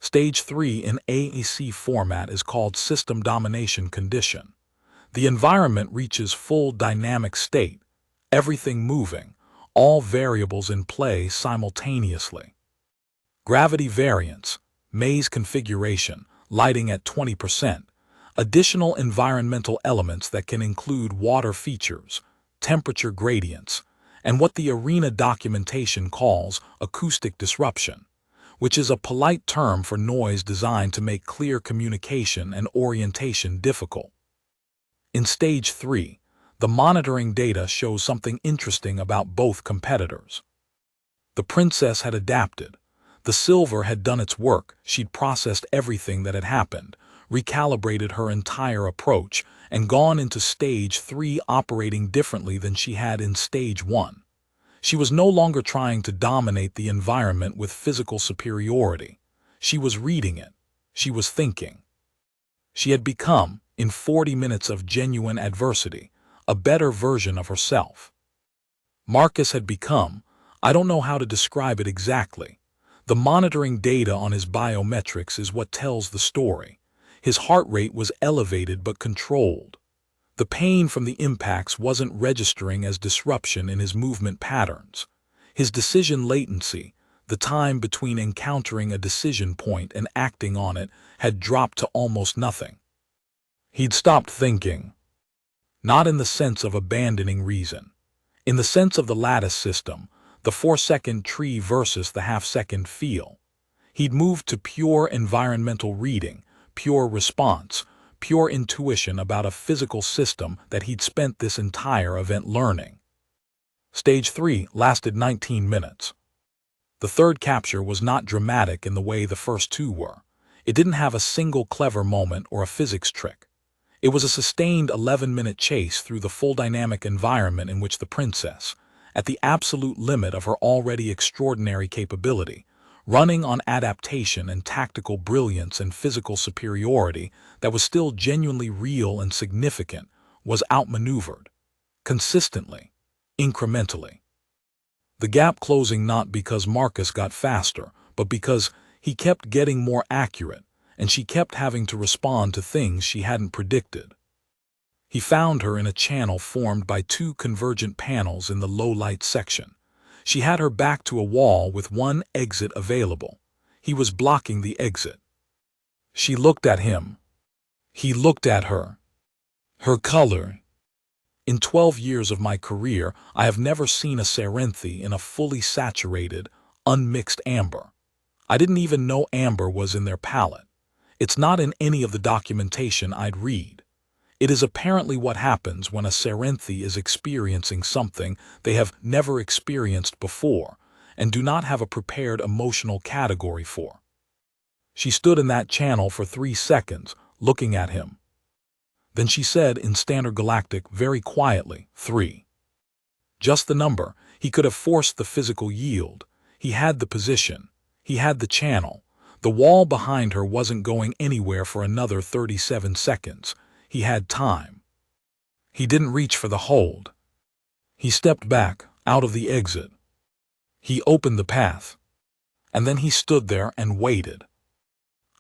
Stage 3 in AEC format is called System Domination Condition. The environment reaches full dynamic state, everything moving, all variables in play simultaneously. Gravity variance, maze configuration, lighting at 20%, additional environmental elements that can include water features, temperature gradients, and what the arena documentation calls acoustic disruption. which is a polite term for noise designed to make clear communication and orientation difficult. In Stage 3, the monitoring data shows something interesting about both competitors. The princess had adapted. The silver had done its work. She'd processed everything that had happened, recalibrated her entire approach, and gone into Stage 3 operating differently than she had in Stage 1. She was no longer trying to dominate the environment with physical superiority. She was reading it. She was thinking. She had become, in 40 minutes of genuine adversity, a better version of herself. Marcus had become, I don't know how to describe it exactly. The monitoring data on his biometrics is what tells the story. His heart rate was elevated but controlled. The pain from the impacts wasn't registering as disruption in his movement patterns. His decision latency, the time between encountering a decision point and acting on it, had dropped to almost nothing. He'd stopped thinking. Not in the sense of abandoning reason. In the sense of the lattice system, the 4-second tree versus the half-second feel. He'd moved to pure environmental reading, pure response, pure intuition about a physical system that he'd spent this entire event learning. Stage 3 lasted 19 minutes. The third capture was not dramatic in the way the first two were. It didn't have a single clever moment or a physics trick. It was a sustained 11-minute chase through the full dynamic environment in which the princess, at the absolute limit of her already extraordinary capability, running on adaptation and tactical brilliance and physical superiority that was still genuinely real and significant, was outmaneuvered. Consistently. Incrementally. The gap closing not because Marcus got faster, but because he kept getting more accurate, and she kept having to respond to things she hadn't predicted. He found her in a channel formed by two convergent panels in the low-light section. She had her back to a wall with one exit available. He was blocking the exit. She looked at him. He looked at her. Her color. In 12 years of my career, I have never seen a Serenthi in a fully saturated, unmixed amber. I didn't even know amber was in their palette. It's not in any of the documentation I'd read. It is apparently what happens when a Serenthi is experiencing something they have never experienced before and do not have a prepared emotional category for. She stood in that channel for 3 seconds, looking at him. Then she said in Standard Galactic very quietly, 3. Just the number. He could have forced the physical yield. He had the position. He had the channel. The wall behind her wasn't going anywhere for another 37 seconds. He had time. He didn't reach for the hold. He stepped back, out of the exit. He opened the path. And then he stood there and waited.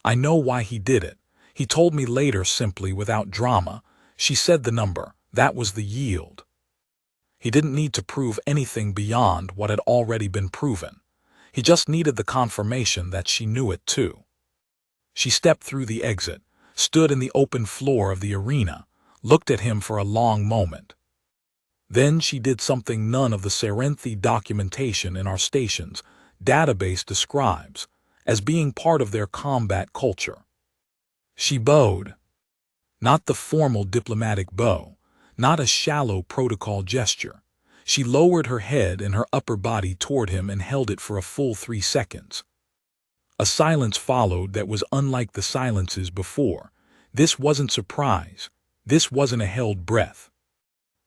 I know why he did it. He told me later simply without drama. She said the number. That was the yield. He didn't need to prove anything beyond what had already been proven. He just needed the confirmation that she knew it too. She stepped through the exit, stood in the open floor of the arena, looked at him for a long moment. Then she did something none of the Serenthi documentation in our station's database describes as being part of their combat culture. She bowed. Not the formal diplomatic bow, not a shallow protocol gesture. She lowered her head and her upper body toward him and held it for a full 3 seconds. A silence followed that was unlike the silences before. This wasn't surprise. This wasn't a held breath.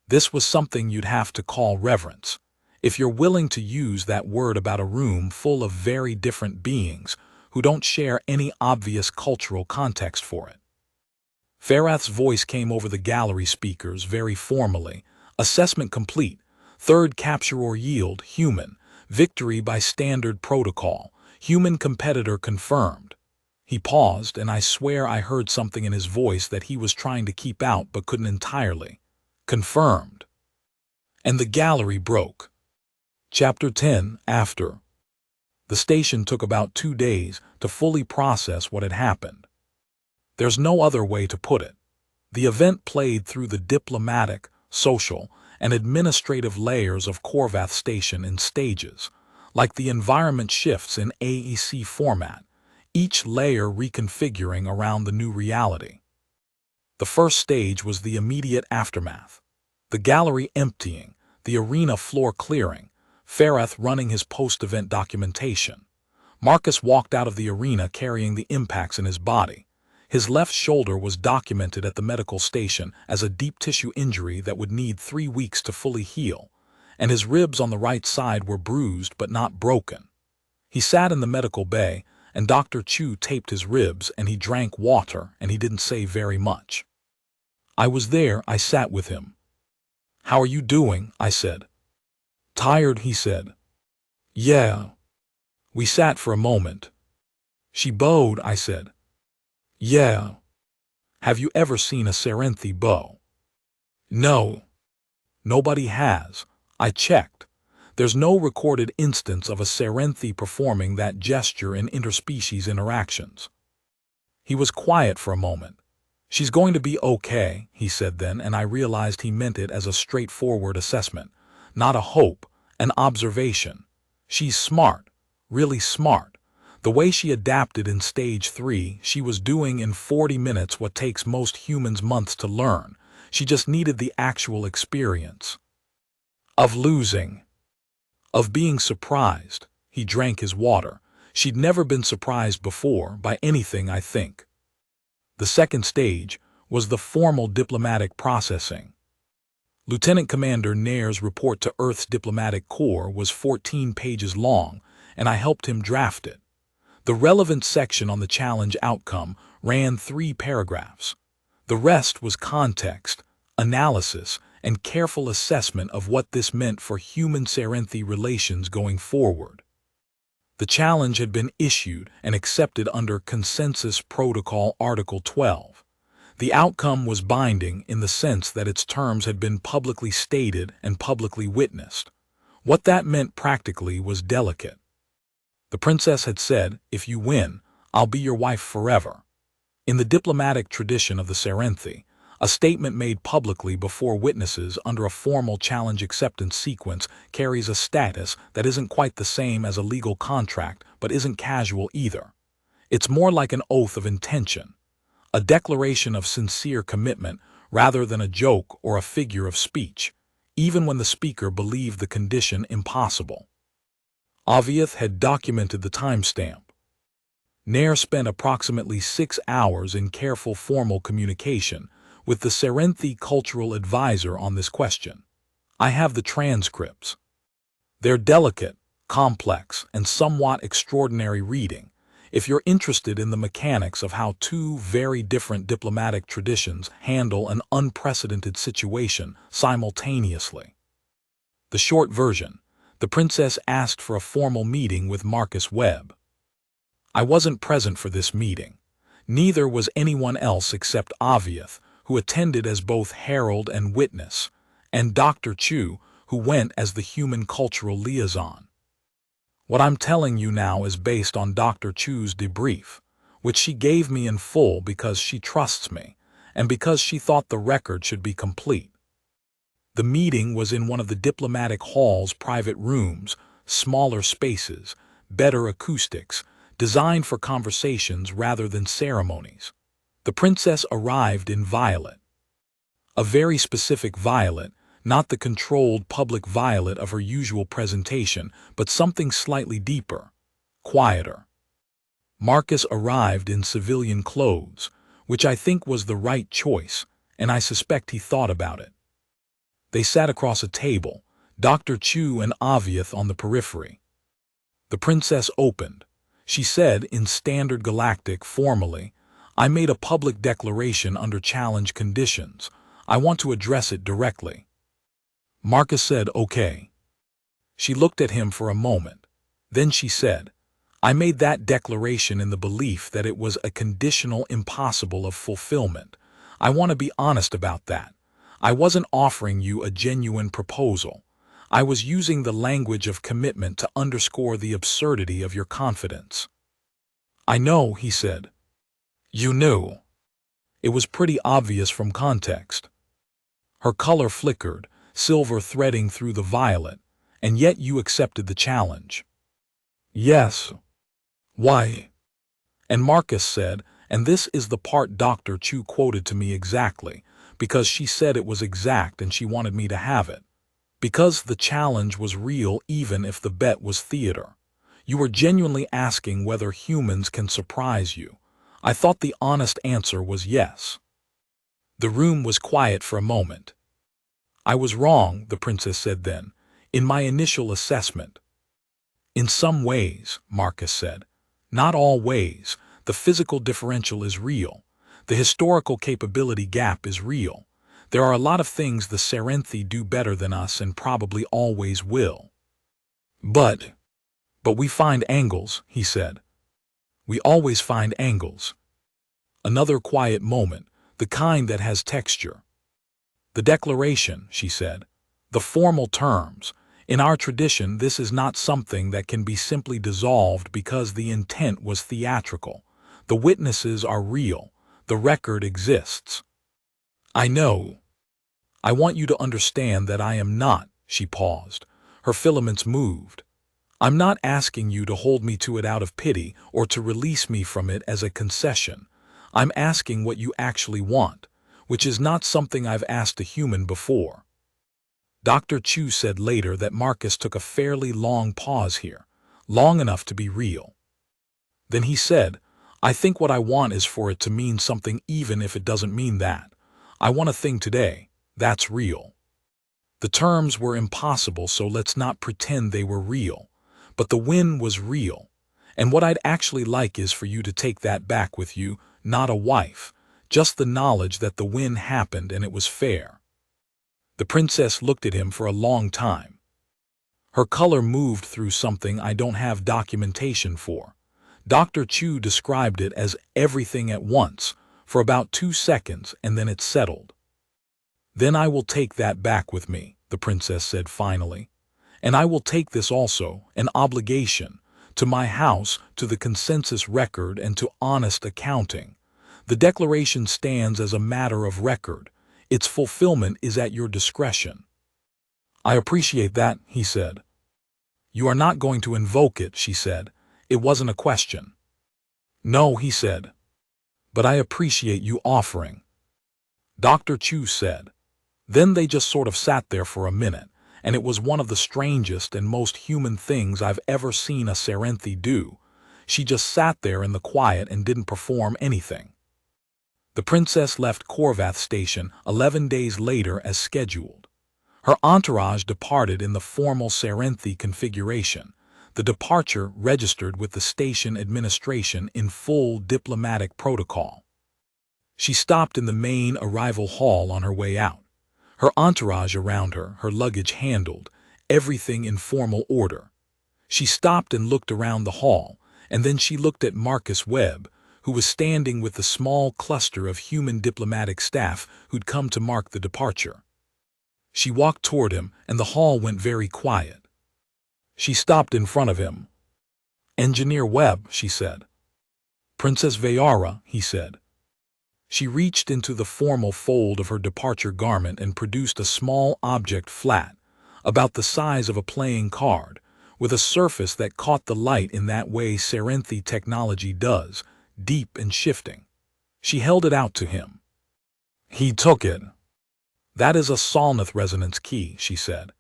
This was something you'd have to call reverence, if you're willing to use that word about a room full of very different beings who don't share any obvious cultural context for it. Farath's voice came over the gallery speakers very formally. Assessment complete. Third capture or yield, human. Victory by standard protocol. Human competitor confirmed. He paused, and I swear I heard something in his voice that he was trying to keep out but couldn't entirely. Confirmed. And the gallery broke. Chapter 10, After. The station took about 2 days to fully process what had happened. There's no other way to put it. The event played through the diplomatic, social, and administrative layers of Korvath Station in stages, like the environment shifts in AEC format, each layer reconfiguring around the new reality. The first stage was the immediate aftermath. The gallery emptying, the arena floor clearing, Farath running his post-event documentation. Marcus walked out of the arena carrying the impacts in his body. His left shoulder was documented at the medical station as a deep tissue injury that would need 3 weeks to fully heal, and his ribs on the right side were bruised but not broken. He sat in the medical bay, and Dr. Chu taped his ribs, and he drank water, and he didn't say very much. I was there, I sat with him. "How are you doing?" I said. "Tired," he said. "Yeah." We sat for a moment. "She bowed," I said. "Yeah." "Have you ever seen a Serenthi bow?" "No." "Nobody has. I checked. There's no recorded instance of a Serenthi performing that gesture in interspecies interactions." He was quiet for a moment. "She's going to be okay," he said then, and I realized he meant it as a straightforward assessment, not a hope, an observation. "She's smart, really smart. The way she adapted in stage 3, she was doing in 40 minutes what takes most humans months to learn. She just needed the actual experience. Of losing. Of being surprised." He drank his water. "She'd never been surprised before by anything, I think." The second stage was the formal diplomatic processing. Lieutenant Commander Nair's report to Earth's diplomatic corps was 14 pages long, and I helped him draft it. The relevant section on the challenge outcome ran 3 paragraphs. The rest was context, analysis, and careful assessment of what this meant for human-Serenthi relations going forward. The challenge had been issued and accepted under Consensus Protocol Article 12. The outcome was binding in the sense that its terms had been publicly stated and publicly witnessed. What that meant practically was delicate. The princess had said, "If you win, I'll be your wife forever." In the diplomatic tradition of the Serenthi, a statement made publicly before witnesses under a formal challenge acceptance sequence carries a status that isn't quite the same as a legal contract, but isn't casual either. It's more like an oath of intention, a declaration of sincere commitment rather than a joke or a figure of speech, even when the speaker believed the condition impossible. Aviath had documented the timestamp. Nair spent approximately 6 hours in careful formal communication with the Serenthi cultural advisor on this question. I have the transcripts. They're delicate, complex, and somewhat extraordinary reading, if you're interested in the mechanics of how 2 very different diplomatic traditions handle an unprecedented situation simultaneously. The short version: the princess asked for a formal meeting with Marcus Webb. I wasn't present for this meeting. Neither was anyone else except Aviath, who attended as both herald and witness, and Dr. Chu, who went as the human cultural liaison. What I'm telling you now is based on Dr. Chu's debrief, which she gave me in full because she trusts me, and because she thought the record should be complete. The meeting was in one of the diplomatic hall's private rooms, smaller spaces, better acoustics, designed for conversations rather than ceremonies. The princess arrived in violet. A very specific violet, not the controlled public violet of her usual presentation, but something slightly deeper, quieter. Marcus arrived in civilian clothes, which I think was the right choice, and I suspect he thought about it. They sat across a table, Dr. Chu and Aviath on the periphery. The princess opened. She said in standard galactic formally, "I made a public declaration under challenge conditions. I want to address it directly." Marcus said, "Okay." She looked at him for a moment. Then she said, "I made that declaration in the belief that it was a conditional impossible of fulfillment. I want to be honest about that. I wasn't offering you a genuine proposal. I was using the language of commitment to underscore the absurdity of your confidence." "I know," he said. "You knew." It was pretty obvious from context. Her color flickered, silver threading through the violet, "and yet you accepted the challenge." Yes. Why? And Marcus said, and this is the part Dr. Chu quoted to me exactly, because she said it was exact and she wanted me to have it. Because the challenge was real even if the bet was theater. You were genuinely asking whether humans can surprise you. I thought the honest answer was yes. The room was quiet for a moment. I was wrong, the princess said then, in my initial assessment. In some ways, Marcus said. Not all ways. The physical differential is real. The historical capability gap is real. There are a lot of things the Serenthi do better than us and probably always will. But we find angles, he said. We always find angles. Another quiet moment, the kind that has texture. The declaration, she said. The formal terms. In our tradition, this is not something that can be simply dissolved because the intent was theatrical. The witnesses are real. The record exists. I know. I want you to understand that I am not, she paused. Her filaments moved. I'm not asking you to hold me to it out of pity or to release me from it as a concession. I'm asking what you actually want, which is not something I've asked a human before. Dr. Chu said later that Marcus took a fairly long pause here, long enough to be real. Then he said, I think what I want is for it to mean something even if it doesn't mean that. I want a thing today, that's real. The terms were impossible, so let's not pretend they were real. But the win was real. And what I'd actually like is for you to take that back with you, not a wife, just the knowledge that the win happened and it was fair. The princess looked at him for a long time. Her color moved through something I don't have documentation for. Dr. Chu described it as everything at once, for about 2 seconds, and then it settled. Then I will take that back with me, the princess said finally. And I will take this also, an obligation, to my house, to the consensus record, and to honest accounting. The declaration stands as a matter of record. Its fulfillment is at your discretion. I appreciate that, he said. You are not going to invoke it, she said. It wasn't a question. No, he said. But I appreciate you offering. Dr. Chu said. Then they just sort of sat there for a minute, and it was one of the strangest and most human things I've ever seen a Serenthi do. She just sat there in the quiet and didn't perform anything. The princess left Korvath Station 11 days later as scheduled. Her entourage departed in the formal Serenthi configuration, the departure registered with the station administration in full diplomatic protocol. She stopped in the main arrival hall on her way out. Her entourage around her, her luggage handled, everything in formal order. She stopped and looked around the hall, and then she looked at Marcus Webb, who was standing with the small cluster of human diplomatic staff who'd come to mark the departure. She walked toward him, and the hall went very quiet. She stopped in front of him. Engineer Webb, she said. Princess Vayara, he said. She reached into the formal fold of her departure garment and produced a small object flat, about the size of a playing card, with a surface that caught the light in that way Serenthi technology does, deep and shifting. She held it out to him. He took it. That is a Solnath resonance key, she said.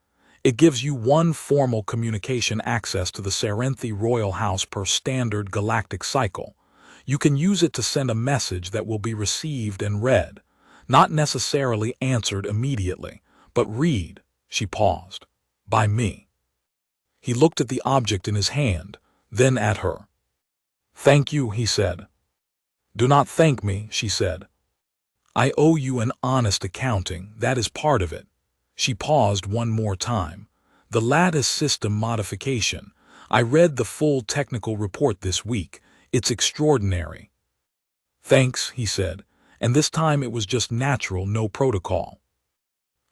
It gives you one formal communication access to the Serenthi royal house per standard galactic cycle. You can use it to send a message that will be received and read, not necessarily answered immediately, but read, she paused, by me. He looked at the object in his hand, then at her. Thank you, he said. Do not thank me, she said. I owe you an honest accounting, that is part of it. She paused one more time. The lattice system modification. I read the full technical report this week. It's extraordinary. Thanks, he said, and this time it was just natural, no protocol.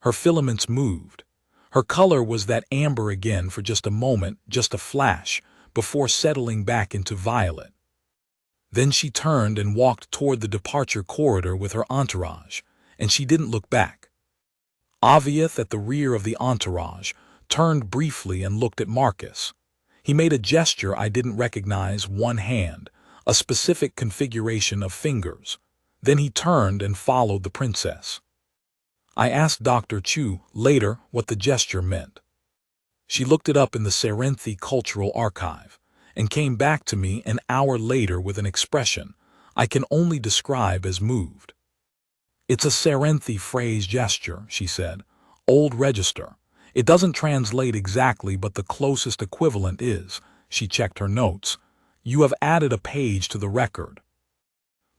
Her filaments moved. Her color was that amber again for just a moment, just a flash, before settling back into violet. Then she turned and walked toward the departure corridor with her entourage, and she didn't look back. Aviath, at the rear of the entourage, turned briefly and looked at Marcus. He made a gesture I didn't recognize, one hand, a specific configuration of fingers. Then he turned and followed the princess. I asked Dr. Chu later what the gesture meant. She looked it up in the Serenthi Cultural Archive and came back to me an hour later with an expression I can only describe as moved. "It's a Serenthi phrase gesture," she said. "Old register. It doesn't translate exactly, but the closest equivalent is," she checked her notes, "you have added a page to the record."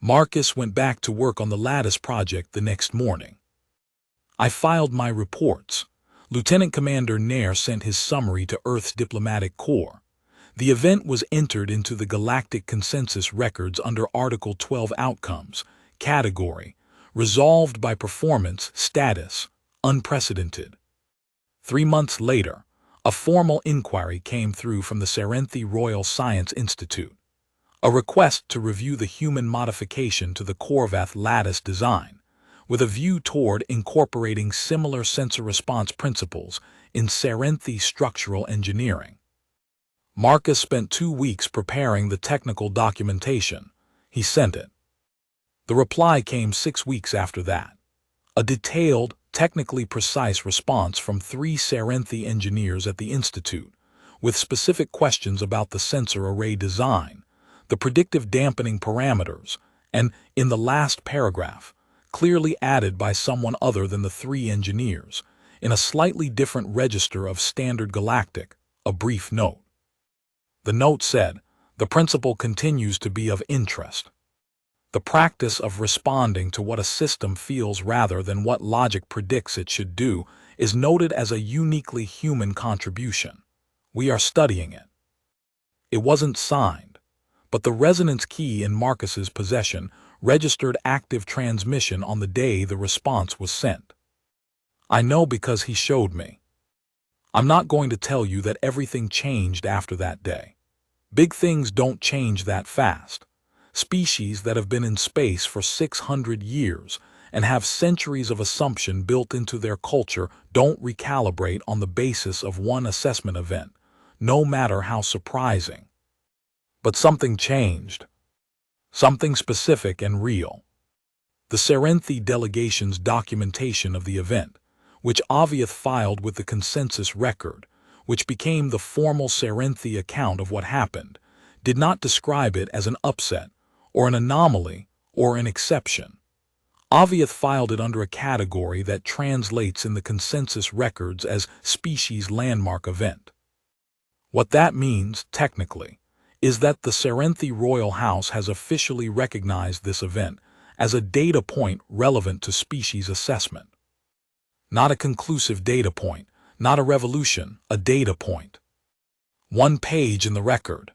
Marcus went back to work on the Lattice project the next morning. I filed my reports. Lieutenant Commander Nair sent his summary to Earth's diplomatic corps. The event was entered into the Galactic Consensus records under Article 12 Outcomes, category, resolved by performance, status, unprecedented. 3 months later, a formal inquiry came through from the Serenthi Royal Science Institute. A request to review the human modification to the Korvath lattice design, with a view toward incorporating similar sensor-response principles in Serenthi structural engineering. Marcus spent 2 weeks preparing the technical documentation. He sent it. The reply came 6 weeks after that. A detailed, technically precise response from 3 Serenthi engineers at the Institute, with specific questions about the sensor array design, the predictive dampening parameters, and, in the last paragraph, clearly added by someone other than the 3 engineers, in a slightly different register of Standard Galactic, a brief note. The note said, "The principle continues to be of interest. The practice of responding to what a system feels rather than what logic predicts it should do is noted as a uniquely human contribution. We are studying it." It wasn't signed, but the resonance key in Marcus's possession registered active transmission on the day the response was sent. I know because he showed me. I'm not going to tell you that everything changed after that day. Big things don't change that fast. Species that have been in space for 600 years and have centuries of assumption built into their culture don't recalibrate on the basis of one assessment event, no matter how surprising. But something changed. Something specific and real. The Serenthi delegation's documentation of the event, which Aviath filed with the consensus record, which became the formal Serenthi account of what happened, did not describe it as an upset, or an anomaly, or an exception. Aviath filed it under a category that translates in the consensus records as species landmark event. What that means, technically, is that the Serenthi Royal House has officially recognized this event as a data point relevant to species assessment. Not a conclusive data point, not a revolution, a data point. 1 page in the record.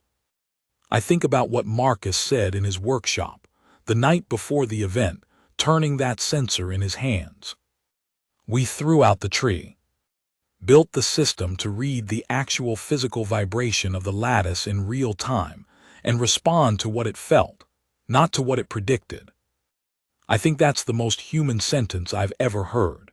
I think about what Marcus said in his workshop, the night before the event, turning that sensor in his hands. We threw out the tree. Built the system to read the actual physical vibration of the lattice in real time and respond to what it felt, not to what it predicted. I think that's the most human sentence I've ever heard.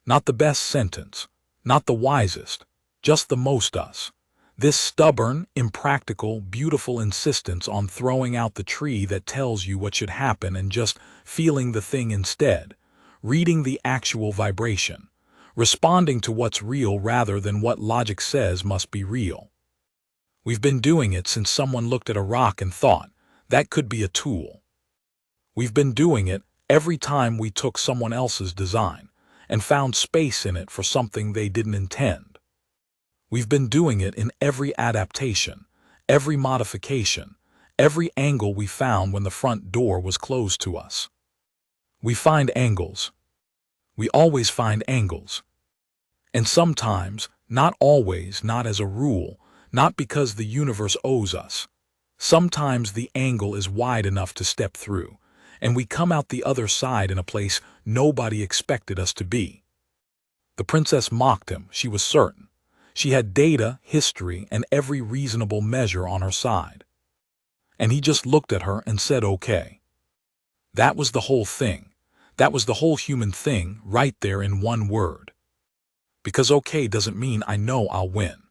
Not the best sentence, not the wisest, just the most us. This stubborn, impractical, beautiful insistence on throwing out the tree that tells you what should happen and just feeling the thing instead, reading the actual vibration, responding to what's real rather than what logic says must be real. We've been doing it since someone looked at a rock and thought, that could be a tool. We've been doing it every time we took someone else's design and found space in it for something they didn't intend. We've been doing it in every adaptation, every modification, every angle we found when the front door was closed to us. We find angles. We always find angles. And sometimes, not always, not as a rule, not because the universe owes us. Sometimes the angle is wide enough to step through, and we come out the other side in a place nobody expected us to be. The princess mocked him, she was certain. She had data, history, and every reasonable measure on her side. And he just looked at her and said, okay. That was the whole thing. That was the whole human thing, right there in one word. Because okay doesn't mean I know I'll win.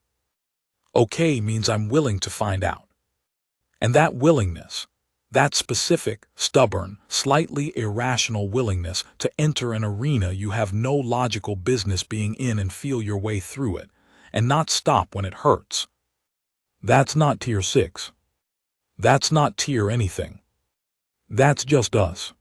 Okay means I'm willing to find out. And that willingness, that specific, stubborn, slightly irrational willingness to enter an arena you have no logical business being in and feel your way through it, and not stop when it hurts. That's not tier 6. That's not tier anything. That's just us.